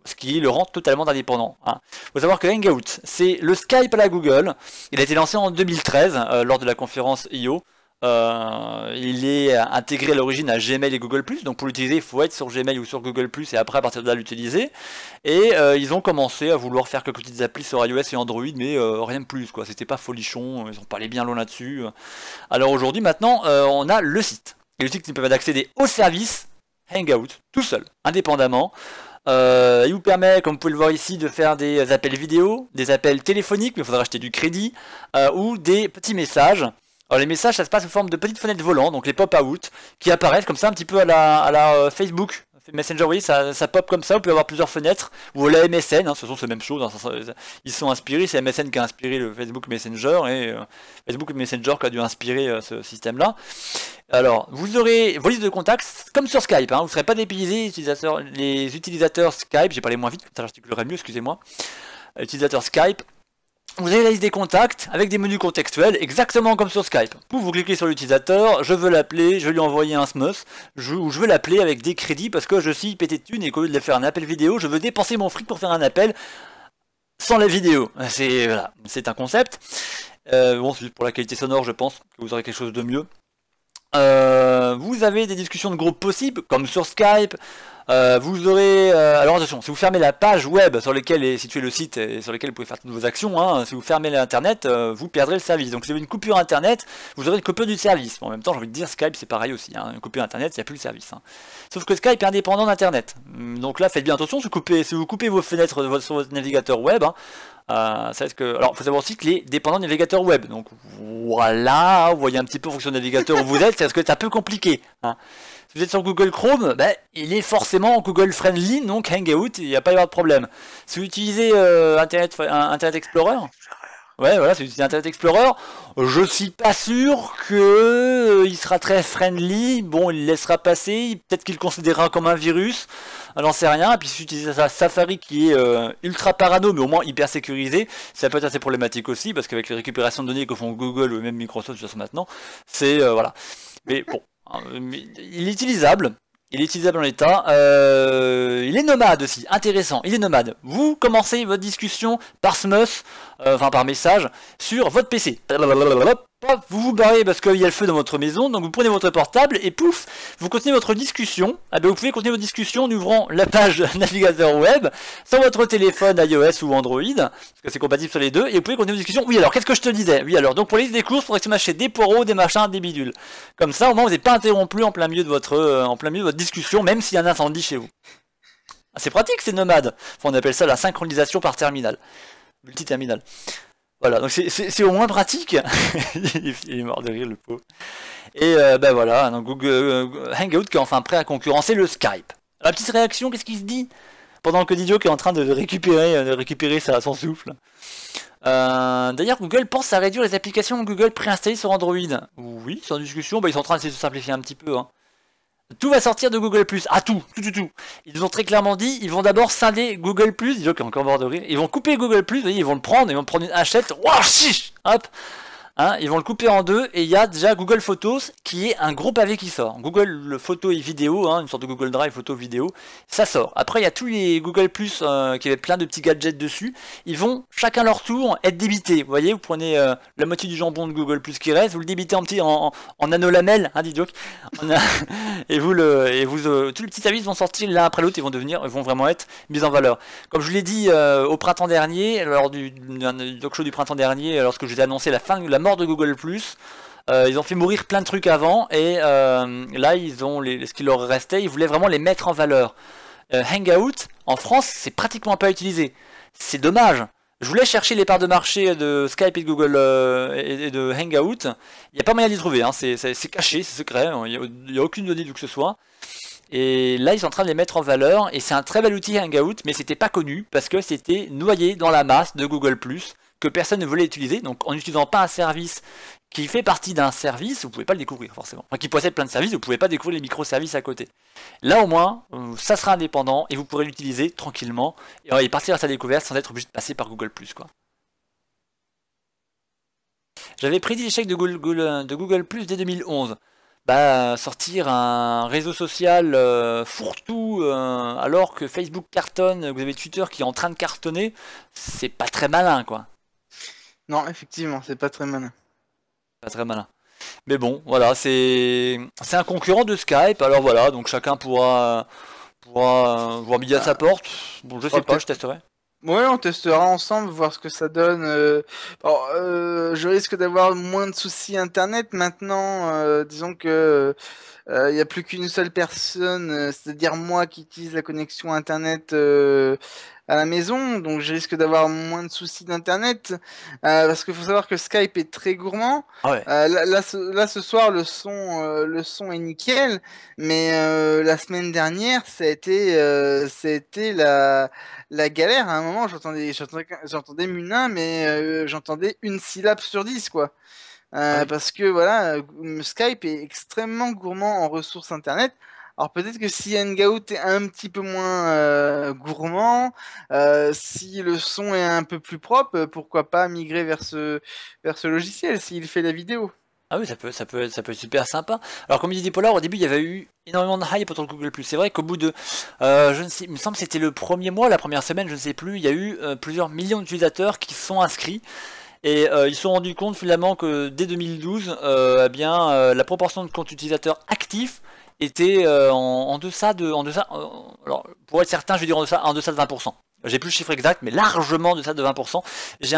ce qui le rend totalement indépendant, hein. Faut savoir que Hangout, c'est le Skype à la Google. Il a été lancé en 2013 lors de la conférence I.O. Il est intégré à l'origine à Gmail et Google+, donc pour l'utiliser il faut être sur Gmail ou sur Google+, et après à partir de là l'utiliser. Et ils ont commencé à vouloir faire quelques petites applis sur iOS et Android, mais rien de plus, quoi. C'était pas folichon, ils ont pas allé bien loin là-dessus. Alors aujourd'hui maintenant on a le site. Et le site qui permet d'accéder au service Hangout, tout seul, indépendamment. Il vous permet, comme vous pouvez le voir ici, de faire des appels vidéo, des appels téléphoniques, mais il faudra acheter du crédit, ou des petits messages. Alors les messages, ça se passe sous forme de petites fenêtres volantes, donc les pop-out, qui apparaissent comme ça un petit peu à la Facebook. Messenger, vous voyez, ça pop comme ça, vous pouvez avoir plusieurs fenêtres, ou la MSN, hein, ce sont la même chose, hein, ils sont inspirés, c'est MSN qui a inspiré le Facebook Messenger, et Facebook Messenger qui a dû inspirer ce système-là. Alors, vous aurez vos listes de contacts, comme sur Skype, hein, vous ne serez pas dépaysés, les utilisateurs Skype, j'ai parlé moins vite, ça j'articulerai mieux, excusez-moi, utilisateurs Skype. Vous avez la liste des contacts avec des menus contextuels exactement comme sur Skype. Vous cliquez sur l'utilisateur, je veux l'appeler, je vais lui envoyer un SMS, je veux l'appeler avec des crédits parce que je suis pété de thunes et qu'au lieu de faire un appel vidéo, je veux dépenser mon fric pour faire un appel sans la vidéo. C'est voilà, c'est un concept. Bon, c'est juste pour la qualité sonore, je pense que vous aurez quelque chose de mieux. Vous avez des discussions de groupe possibles, comme sur Skype. Vous aurez... alors attention, si vous fermez la page web sur laquelle est situé le site et sur laquelle vous pouvez faire toutes vos actions, hein, si vous fermez l'internet, vous perdrez le service. Donc si vous avez une coupure internet, vous aurez une coupure du service. En même temps, j'ai envie de dire, Skype c'est pareil aussi. Hein, une coupure internet, il n'y a plus le service. Hein. Sauf que Skype est indépendant d'internet. Donc là, faites bien attention, si vous coupez vos fenêtres sur votre navigateur web, hein, alors, il faut savoir aussi qu'il est dépendant du navigateur web. Donc voilà, vous voyez un petit peu en fonction du navigateur où vous êtes, c'est parce que c'est un peu compliqué. Hein. Si vous êtes sur Google Chrome, ben, il est forcément Google Friendly, donc Hangout, il n'y a pas à y avoir de problème. Si vous utilisez Internet Explorer, ouais, voilà, si vous utilisez Internet Explorer, je suis pas sûr que il sera très friendly. Bon, il laissera passer, peut-être qu'il le considérera comme un virus, j'en sais rien. Et puis si vous utilisez Safari qui est ultra parano, mais au moins hyper sécurisé, ça peut être assez problématique aussi, parce qu'avec les récupérations de données que font Google ou même Microsoft de toute façon maintenant, c'est voilà. Mais bon, il est utilisable. Il est utilisable en l'état. Il est nomade aussi. Intéressant. Il est nomade. Vous commencez votre discussion par SMS, enfin par message, sur votre PC. Vous vous barrez parce qu'il y a le feu dans votre maison, donc vous prenez votre portable et pouf, vous continuez votre discussion. Ah ben vous pouvez continuer votre discussion en ouvrant la page navigateur web sur votre téléphone iOS ou Android, parce que c'est compatible sur les deux, et vous pouvez continuer votre discussion. Oui, alors qu'est-ce que je te disais? Oui, alors donc pour les listes des courses, il faudrait que tu m'achètes des poireaux, des machins, des bidules. Comme ça, au moins vous n'êtes pas interrompu en plein milieu de votre discussion, même s'il y a un incendie chez vous. Ah, c'est pratique, c'est nomade. Enfin, on appelle ça la synchronisation par terminal, multiterminal. Voilà, donc c'est au moins pratique. Il est mort de rire, le pauvre. Et ben voilà, donc Google Hangout qui est enfin prêt à concurrencer le Skype. La petite réaction, qu'est-ce qu'il se dit? Pendant que Didio qui est en train de récupérer son souffle. D'ailleurs, Google pense à réduire les applications Google préinstallées sur Android. Oui, c'est en discussion, bah, ils sont en train d'essayer de se simplifier un petit peu. Hein. Tout va sortir de Google+. Ah, tout. Ils ont très clairement dit, ils vont d'abord scinder Google+, Didio qui est encore mort de rire. Ils vont couper Google+, vous voyez, ils vont prendre une hachette, wouah, chiche, hop. Hein, ils vont le couper en deux et il y a déjà Google Photos qui est un gros pavé qui sort. Google Photo et vidéo, hein, une sorte de Google Drive photo vidéo, ça sort. Après il y a tous les Google Plus qui avaient plein de petits gadgets dessus. Ils vont chacun leur tour être débités. Vous voyez, vous prenez la moitié du jambon de Google Plus qui reste, vous le débitez en anneau lamelle, hein, dit joke. Et tous les petits services vont sortir l'un après l'autre, ils vont vraiment être mis en valeur. Comme je l'ai dit au printemps dernier, lors du talk show du printemps dernier, lorsque je vous ai annoncé la mort de Google+, ils ont fait mourir plein de trucs avant, et là, ils ont ce qui leur restait, ils voulaient vraiment les mettre en valeur. Hangout, en France, c'est pratiquement pas utilisé. C'est dommage. Je voulais chercher les parts de marché de Skype et de Google et de Hangout. Il n'y a pas moyen d'y trouver, hein. C'est caché, c'est secret, il n'y a aucune donnée d'où que ce soit. Et là, ils sont en train de les mettre en valeur, et c'est un très bel outil Hangout, mais c'était pas connu, parce que c'était noyé dans la masse de Google+, que personne ne voulait utiliser, donc en n'utilisant pas un service qui fait partie d'un service, vous ne pouvez pas le découvrir forcément. Enfin, qui possède plein de services, vous ne pouvez pas découvrir les microservices à côté. Là au moins, ça sera indépendant et vous pourrez l'utiliser tranquillement et partir à sa découverte sans être obligé de passer par Google+, quoi. J'avais prédit l'échec de Google Plus dès 2011. Bah, sortir un réseau social fourre-tout alors que Facebook cartonne, vous avez Twitter qui est en train de cartonner, c'est pas très malin, quoi. Non, effectivement, c'est pas très malin. Pas très malin. Mais bon, voilà, c'est un concurrent de Skype, alors voilà, donc chacun pourra voir midi à sa porte. Bon, je sais pas, je testerai. Ouais, on testera ensemble, voir ce que ça donne. Je risque d'avoir moins de soucis internet maintenant. Disons que il n'y a plus qu'une seule personne, c'est-à-dire moi qui utilise la connexion Internet à la maison, donc je risque d'avoir moins de soucis d'Internet, parce qu'il faut savoir que Skype est très gourmand. Ah ouais. Là, ce soir, le son est nickel, mais la semaine dernière, ça a été la galère. À un moment, j'entendais Munin, mais j'entendais une syllabe sur 10, quoi. Ah oui. Parce que voilà, Skype est extrêmement gourmand en ressources internet. Alors peut-être que si Hangout est un petit peu moins gourmand, si le son est un peu plus propre, pourquoi pas migrer vers ce logiciel s'il fait la vidéo. Ah oui, ça peut être super sympa. Alors comme il dit Polar, au début il y avait eu énormément de hype autour de Google+. C'est vrai qu'au bout de, je ne sais, il me semble que c'était le premier mois, la première semaine, je ne sais plus, il y a eu plusieurs millions d'utilisateurs qui se sont inscrits. Et ils se sont rendus compte finalement que dès 2012, eh bien, la proportion de comptes utilisateurs actifs était en deçà alors pour être certain, je vais dire en deçà de 20%. J'ai plus le chiffre exact, mais largement en deçà de 20%. J'ai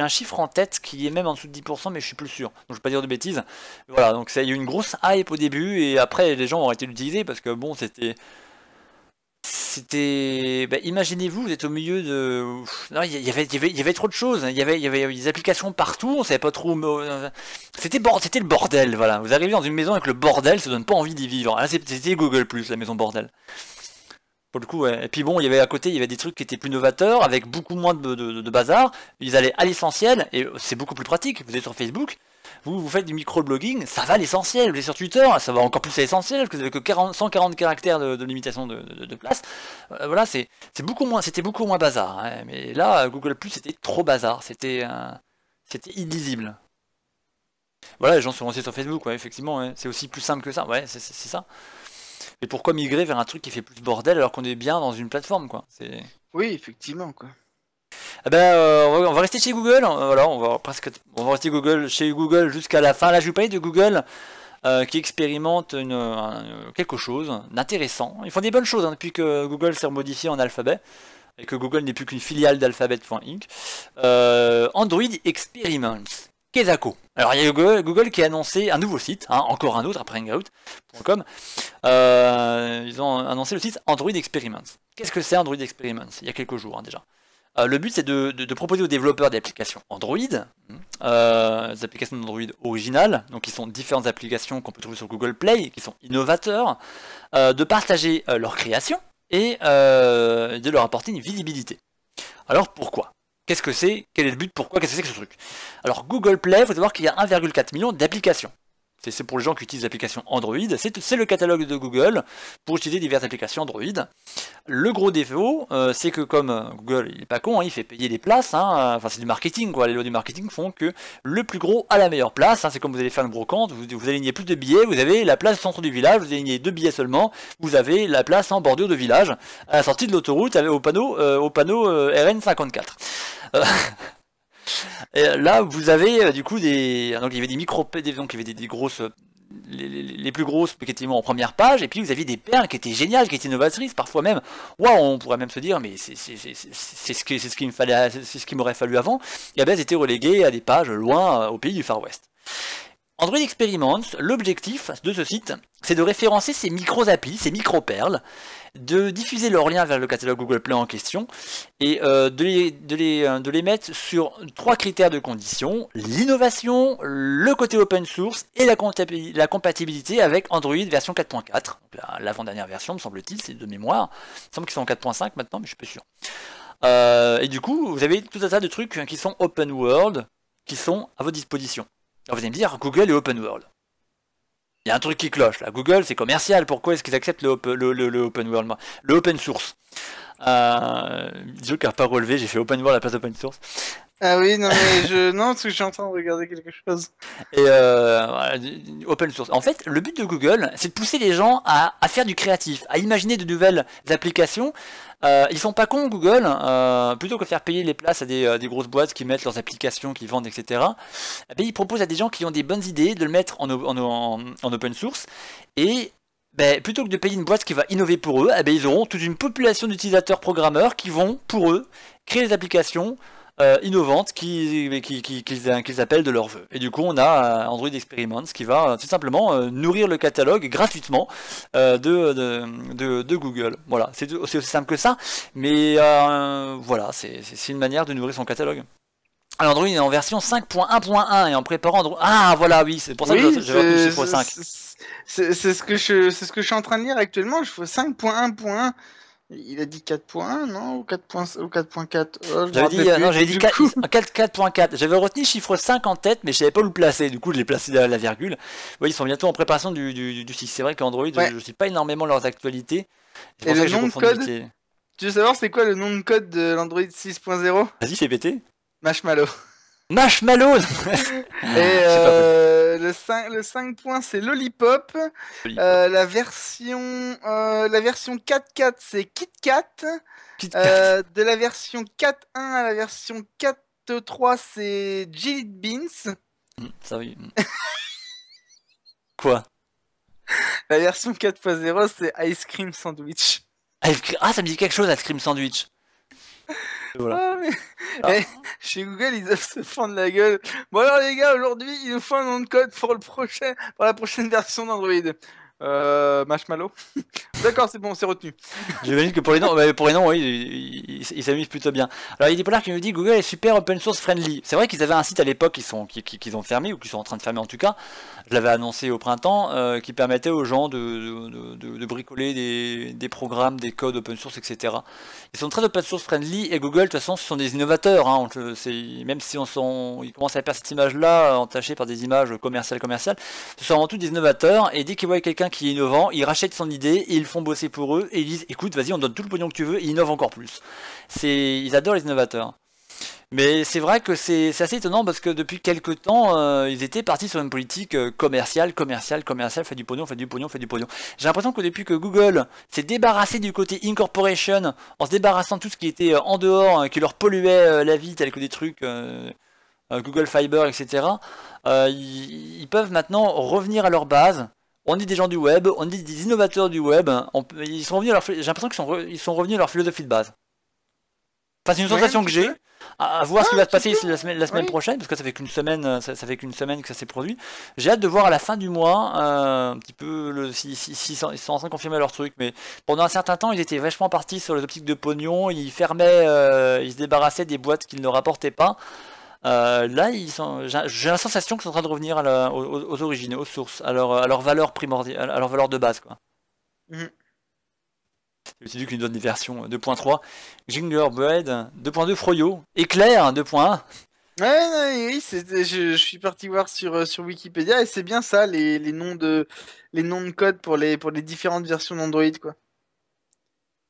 un chiffre en tête qui est même en dessous de 10%, mais je suis plus sûr. Donc je vais pas dire de bêtises. Voilà, donc il y a eu une grosse hype au début, et après les gens ont arrêté de l'utiliser parce que bon, bah, imaginez-vous, vous êtes au milieu de. Non, il y avait trop de choses. Il y avait des applications partout. On savait pas trop. C'était le bordel. Voilà. Vous arrivez dans une maison avec le bordel, ça donne pas envie d'y vivre. Là, c'était Google Plus, la maison bordel. Pour le coup, ouais. Et puis bon, il y avait à côté, il y avait des trucs qui étaient plus novateurs, avec beaucoup moins de bazar. Ils allaient à l'essentiel, et c'est beaucoup plus pratique. Vous êtes sur Facebook, vous faites du microblogging, ça va à l'essentiel. Vous êtes sur Twitter, ça va encore plus à l'essentiel, parce que vous avez que 140 caractères de limitation de place. Voilà, c'était beaucoup moins bazar, hein. Mais là, Google Plus, c'était trop bazar. C'était illisible. Voilà, les gens sont lancés sur Facebook, ouais, effectivement, ouais. C'est aussi plus simple que ça. Ouais, c'est ça. Mais pourquoi migrer vers un truc qui fait plus bordel alors qu'on est bien dans une plateforme, quoi? Oui, effectivement, quoi. Ah ben, on va rester chez Google. Voilà, on va rester chez Google jusqu'à la fin. Là, je vais vous parler de Google qui expérimente quelque chose d'intéressant. Ils font des bonnes choses hein, depuis que Google s'est remodifié en Alphabet et que Google n'est plus qu'une filiale d'Alphabet.inc. Android Experiments. Kezako. Alors il y a Google qui a annoncé un nouveau site, hein, encore un autre après Hangout.com. Ils ont annoncé le site Android Experiments. Qu'est-ce que c'est Android Experiments? Il y a quelques jours hein, déjà. Le but c'est de proposer aux développeurs d'applications Android, des applications d'Android originales, donc qui sont différentes applications qu'on peut trouver sur Google Play, qui sont innovateurs, de partager leur création et de leur apporter une visibilité. Alors pourquoi? Qu'est-ce que c'est? Quel est le but? Pourquoi? Qu'est-ce que c'est que ce truc? Alors Google Play, il faut savoir qu'il y a 1,4 million d'applications. C'est pour les gens qui utilisent l'application Android. C'est le catalogue de Google pour utiliser diverses applications Android. Le gros défaut, c'est que comme Google, il est pas con, hein, il fait payer les places. Hein, enfin, c'est du marketing, quoi. Les lois du marketing font que le plus gros a la meilleure place. Hein, c'est comme vous allez faire une brocante, vous alignez plus de billets, vous avez la place au centre du village, vous alignez 2 billets seulement, vous avez la place en bordure de village, à la sortie de l'autoroute, au panneau RN54. Et là, vous avez du coup donc il y avait des donc il y avait des grosses, les plus grosses effectivement en première page, et puis vous aviez des perles qui étaient géniales, qui étaient novatrices, parfois même, waouh, on pourrait même se dire, mais c'est ce qu'il me fallait, c'est ce qu'il m'aurait fallu avant. Et bien, elles étaient reléguées à des pages loin au pays du Far West. Android Experiments, l'objectif de ce site, c'est de référencer ces micro-applis, ces micro-perles, de diffuser leurs liens vers le catalogue Google Play en question, et de les mettre sur 3 critères de conditions: l'innovation, le côté open source et la compatibilité avec Android version 4.4, l'avant-dernière version me semble-t-il, c'est de mémoire, il me semble qu'ils sont en 4.5 maintenant, mais je suis pas sûr. Et du coup, vous avez tout un tas de trucs qui sont open world, qui sont à votre disposition. Alors vous allez me dire, Google est open world. Il y a un truc qui cloche là. Google, c'est commercial. Pourquoi est-ce qu'ils acceptent le open world, le open source? Disons qu'il n'a pas relevé, j'ai fait open world à la place d'open source. Ah oui, non, mais non, parce que je suis en train de regarder quelque chose. Et voilà, open source. En fait, le but de Google, c'est de pousser les gens à faire du créatif, à imaginer de nouvelles applications. Ils sont pas cons, Google, plutôt que de faire payer les places à des grosses boîtes qui mettent leurs applications, qui vendent, etc. Eh bien, ils proposent à des gens qui ont des bonnes idées de le mettre en open source. Et ben, plutôt que de payer une boîte qui va innover pour eux, eh bien, ils auront toute une population d'utilisateurs programmeurs qui vont, pour eux, créer des applications innovantes qu'ils appellent de leur vœu. Et du coup, on a Android Experiments qui va tout simplement nourrir le catalogue gratuitement de Google. Voilà, c'est aussi simple que ça, mais voilà, c'est une manière de nourrir son catalogue. Alors Android est en version 5.1.1 et en préparant Android... Ah voilà, oui, c'est pour ça que Oui, j'avais retenu le chiffre 5. c'est ce que je suis en train de lire actuellement. Je fais 5.1.1. Il a dit 4.1, non? Ou 4.4? Oh, je me J'avais dit, rappelle plus. non, j'avais dit Du coup, 4.4. J'avais retenu chiffre 5 en tête, mais je savais pas où le placer. Du coup, je l'ai placé derrière la virgule. Oui, ils sont bientôt en préparation du 6. C'est vrai qu'Android, ouais. je ne sais pas énormément leurs actualités. C'est Et pour ça le que j'ai nom de confondu code? les... Tu veux savoir c'est quoi le nom de code de l'Android 6.0? Vas-y, fais péter. Marshmallow. Marshmallow. Et J'ai pas compris. le 5 points, c'est Lollipop. Lollipop. La version 4.4, c'est KitKat. KitKat. De la version 4.1 à la version 4.3, c'est Jelly Beans. Ça oui. Quoi? La version 4.0, c'est Ice Cream Sandwich. Ah, ça me dit quelque chose, Ice Cream Sandwich. Voilà. Ah, mais... Ah. chez Google, ils doivent se fendre la gueule. Bon alors les gars, aujourd'hui, il nous faut un nom de code pour la prochaine version d'Android. Marshmallow. D'accord, c'est bon, c'est retenu. J'imagine que pour les noms, oui, ils s'amusent plutôt bien. Alors, il y a des polars qui nous disent Google est super open source friendly. C'est vrai qu'ils avaient un site à l'époque qu'ils ont fermé, ou qu'ils sont en train de fermer en tout cas. Je l'avais annoncé au printemps, qui permettait aux gens de bricoler des programmes, des codes open source, etc. Ils sont très open source friendly, et Google, de toute façon, ce sont des innovateurs. Hein, même si ils commencent à perdre cette image-là, entachée par des images commerciales, ce sont avant tout des innovateurs, et dès qu'ils voient quelqu'un qui est innovant, ils rachètent son idée, et ils font bosser pour eux, et ils disent écoute, vas-y, on donne tout le pognon que tu veux, et ils innovent encore plus. Ils adorent les innovateurs. Mais c'est vrai que c'est assez étonnant parce que depuis quelques temps, ils étaient partis sur une politique commerciale, fait du pognon, fait du pognon, fait du pognon. J'ai l'impression que depuis que Google s'est débarrassé du côté incorporation, en se débarrassant de tout ce qui était en dehors, qui leur polluait la vie, tel que des trucs Google Fiber, etc., ils peuvent maintenant revenir à leur base. On est des gens du web, on est des innovateurs du web. Ils sont revenus j'ai l'impression qu'ils sont revenus à leur philosophie de base. Enfin, c'est une Ouais, un sensation que petit j'ai. peu. À voir ce qui Ah, un va se petit passer peu. la semaine Oui. prochaine, parce que ça fait qu'une semaine, ça fait qu'une semaine que ça s'est produit. J'ai hâte de voir à la fin du mois un petit peu ils sont en train de confirmer leur truc, mais pendant un certain temps, ils étaient vachement partis sur les optiques de pognon, ils fermaient, ils se débarrassaient des boîtes qu'ils ne rapportaient pas. Là, j'ai la sensation qu'ils sont en train de revenir aux origines, aux sources, à leur valeur primordiale, à leur valeur de base, quoi. Mhm. C'est aussi dit qu'ils donnent des versions 2.3, Gingerbread 2.2, Froyo, Éclair 2.1. Ouais, ouais, oui, je suis parti voir sur Wikipédia et c'est bien ça, les noms de code pour les différentes versions d'Android, quoi.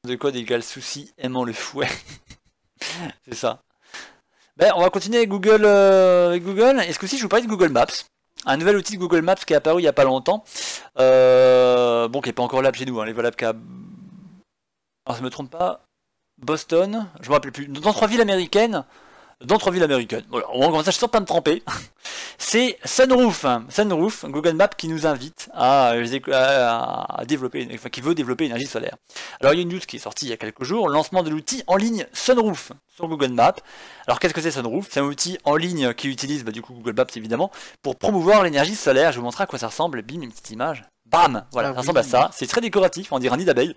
De code égale souci aimant le fouet. C'est ça. Ben, on va continuer avec Google. Et ce coup-ci, je vous parlais de Google Maps. Un nouvel outil de Google Maps qui est apparu il n'y a pas longtemps. Bon, qui n'est pas encore là chez nous. Hein, les valables qu'à. Alors, je ne me trompe pas. Boston, je me rappelle plus. Dans 3 villes américaines. Voilà, on commence à ne pas me tromper. C'est Sunroof. Sunroof, Google Maps qui nous invite à développer, enfin qui veut développer l'énergie solaire. Alors il y a une news qui est sortie il y a quelques jours, le lancement de l'outil en ligne Sunroof sur Google Maps. Alors qu'est-ce que c'est Sunroof? C'est un outil en ligne qui utilise du coup Google Maps évidemment pour promouvoir l'énergie solaire. Je vous montrerai à quoi ça ressemble. Bim, une petite image. Bam, voilà, Ah ça ressemble à oui. ça. C'est très décoratif, on dirait un nid d'abeille.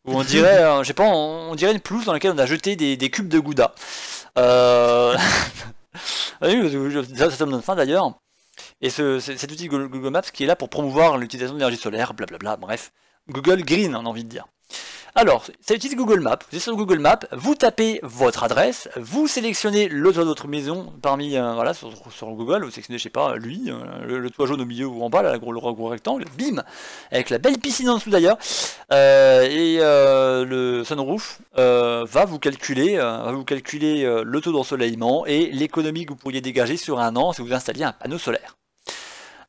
Ou on dirait, je sais pas, on dirait une pelouse dans laquelle on a jeté des cubes de Gouda. Euh... oui, ça me donne faim d'ailleurs. Et cet outil Google Maps qui est là pour promouvoir l'utilisation de l'énergie solaire, blablabla, bref. Google Green, on a envie de dire. Alors, ça utilise Google Maps. Vous êtes sur Google Maps, vous tapez votre adresse, vous sélectionnez le toit de votre maison parmi, voilà, sur Google, vous sélectionnez, je sais pas, lui, le toit jaune au milieu ou en bas, là, le gros rectangle, bim, avec la belle piscine en dessous d'ailleurs, le sunroof va vous calculer le taux d'ensoleillement et l'économie que vous pourriez dégager sur un an si vous installiez un panneau solaire.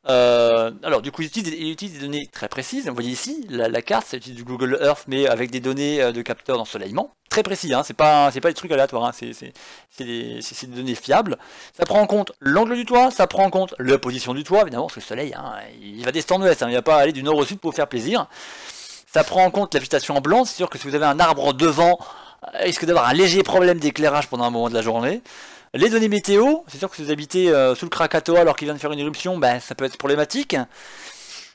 Alors du coup il utilise des données très précises. Vous voyez ici la carte, ça utilise du Google Earth mais avec des données de capteurs d'ensoleillement très précis, hein. C'est pas des trucs aléatoires, hein. C'est des données fiables. Ça prend en compte l'angle du toit, ça prend en compte la position du toit évidemment parce que le soleil, hein, il va d'est en ouest, hein. Il va pas aller du nord au sud pour vous faire plaisir. Ça prend en compte la végétation en blanc. C'est sûr que si vous avez un arbre devant, risque d'avoir un léger problème d'éclairage pendant un moment de la journée. Les données météo, c'est sûr que si vous habitez sous le Krakatoa alors qu'il vient de faire une éruption, ben, ça peut être problématique.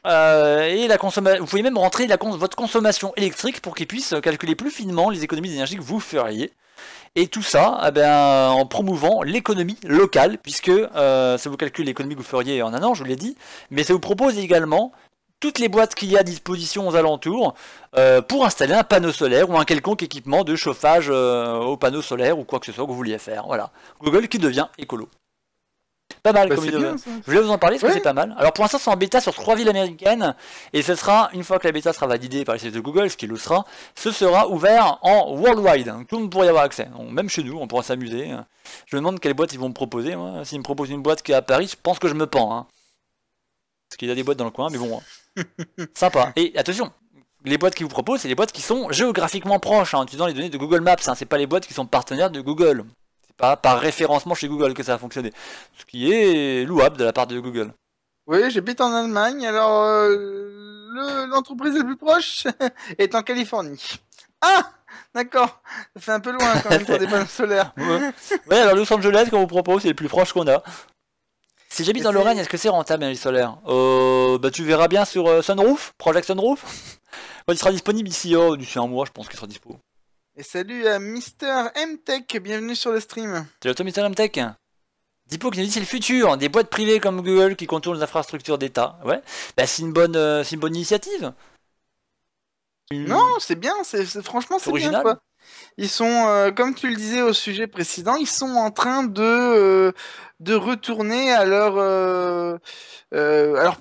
Et vous pouvez même rentrer votre consommation électrique pour qu'il puisse calculer plus finement les économies d'énergie que vous feriez. Et tout ça eh ben, en promouvant l'économie locale, puisque ça vous calcule l'économie que vous feriez en un an, je vous l'ai dit, mais ça vous propose également toutes les boîtes qu'il y a à disposition aux alentours pour installer un panneau solaire ou un quelconque équipement de chauffage au panneau solaire ou quoi que ce soit que vous vouliez faire. Voilà. Google qui devient écolo. Pas mal comme idée. Je voulais vous en parler parce que c'est pas mal. Alors pour l'instant c'est en bêta sur 3 villes américaines et ce sera, une fois que la bêta sera validée par les services de Google, ce qui le sera, ce sera ouvert en worldwide. Donc, tout le monde pourra y avoir accès. Donc, même chez nous, on pourra s'amuser. Je me demande quelle boîte ils vont me proposer. S'ils me proposent une boîte qui est à Paris, je pense que je me pends. Hein. Parce qu'il y a des boîtes dans le coin, mais bon. Sympa. Et attention, les boîtes qu'ils vous proposent, c'est les boîtes qui sont géographiquement proches, en utilisant les données de Google Maps. Hein. C'est pas les boîtes qui sont partenaires de Google. Pas par référencement chez Google que ça a fonctionné. Ce qui est louable de la part de Google. Oui, j'habite en Allemagne, alors l'entreprise la plus proche est en Californie. Ah, d'accord. Ça fait un peu loin quand même pour des panneaux solaires. Ouais, alors Los Angeles, qu'on vous propose, c'est le plus proche qu'on a. Si j'habite dans Lorraine, est-ce que c'est rentable l'énergie solaire? Bah tu verras bien sur Sunroof, Project Sunroof. Quand il sera disponible d'ici un mois, je pense qu'il sera dispo. Et salut à Mister MTech, bienvenue sur le stream. Salut à toi Mister MTech. Dipo qui nous dit c'est le futur, des boîtes privées comme Google qui contournent les infrastructures d'État. Ouais, bah c'est une bonne initiative. Non, c'est bien, franchement c'est bien quoi. Ils sont, comme tu le disais au sujet précédent, ils sont en train de retourner à leurs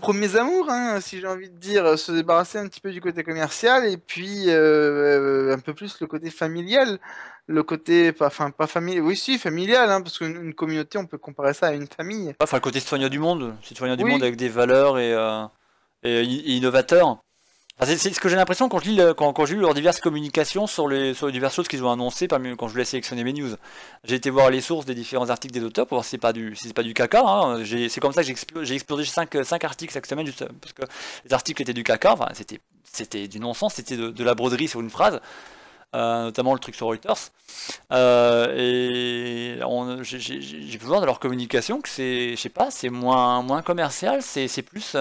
premiers amours, hein, si j'ai envie de dire, se débarrasser un petit peu du côté commercial et puis un peu plus le côté familial, le côté, enfin pas familial, oui si familial, hein, parce qu'une communauté, on peut comparer ça à une famille. Enfin le côté citoyen du monde avec des valeurs et innovateurs. Enfin, c'est ce que j'ai l'impression quand j'ai lu leurs diverses communications sur les diverses choses qu'ils ont annoncées quand je voulais sélectionner mes news. J'ai été voir les sources des différents articles des auteurs pour voir si c'est pas du caca. Hein. C'est comme ça que j'ai exploré 5 articles chaque semaine juste parce que les articles étaient du caca. Enfin, c'était du non-sens, c'était de la broderie sur une phrase. Notamment le truc sur Reuters. J'ai pu voir dans leur communication que je sais pas, c'est moins commercial, c'est plus.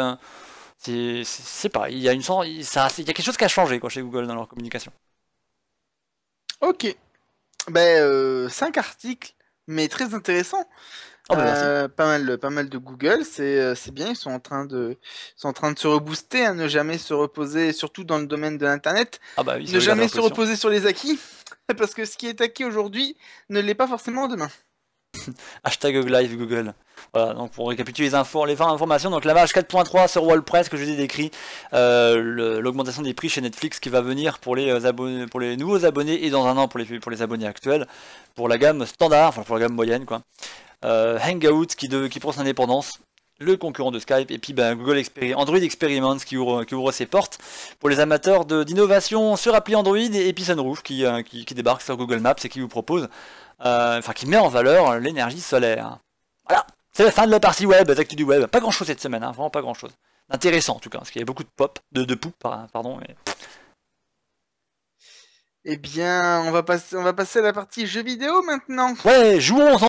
C'est pas, il y a il y a quelque chose qui a changé quoi, chez Google dans leur communication. Ok. Ben, 5 articles, mais très intéressants. Oh, bah, pas mal de Google, c'est bien, ils sont en train de se rebooster, hein, ne jamais se reposer, surtout dans le domaine de l'Internet, ah bah oui, ne jamais se reposer sur les acquis, parce que ce qui est acquis aujourd'hui ne l'est pas forcément demain. Hashtag live Google. Voilà, donc pour récapituler les 20 informations, donc la marge 4.3 sur WordPress que je vous ai décrit, l'augmentation des prix chez Netflix qui va venir pour les nouveaux abonnés et dans un an pour les abonnés actuels, pour la gamme standard, enfin pour la gamme moyenne quoi. Hangout qui prend son indépendance, le concurrent de Skype, et puis ben, Android Experiments qui ouvre ses portes pour les amateurs d'innovation sur appli Android, et puis Sunroof qui débarque sur Google Maps et qui vous propose, qui met en valeur l'énergie solaire. Voilà, c'est la fin de la partie web, d'actu du web. Pas grand chose cette semaine, hein, vraiment pas grand chose. Intéressant en tout cas, parce qu'il y a beaucoup de poux, pardon. Mais... Eh bien, on va passer à la partie jeux vidéo maintenant. Ouais, jouons ensemble.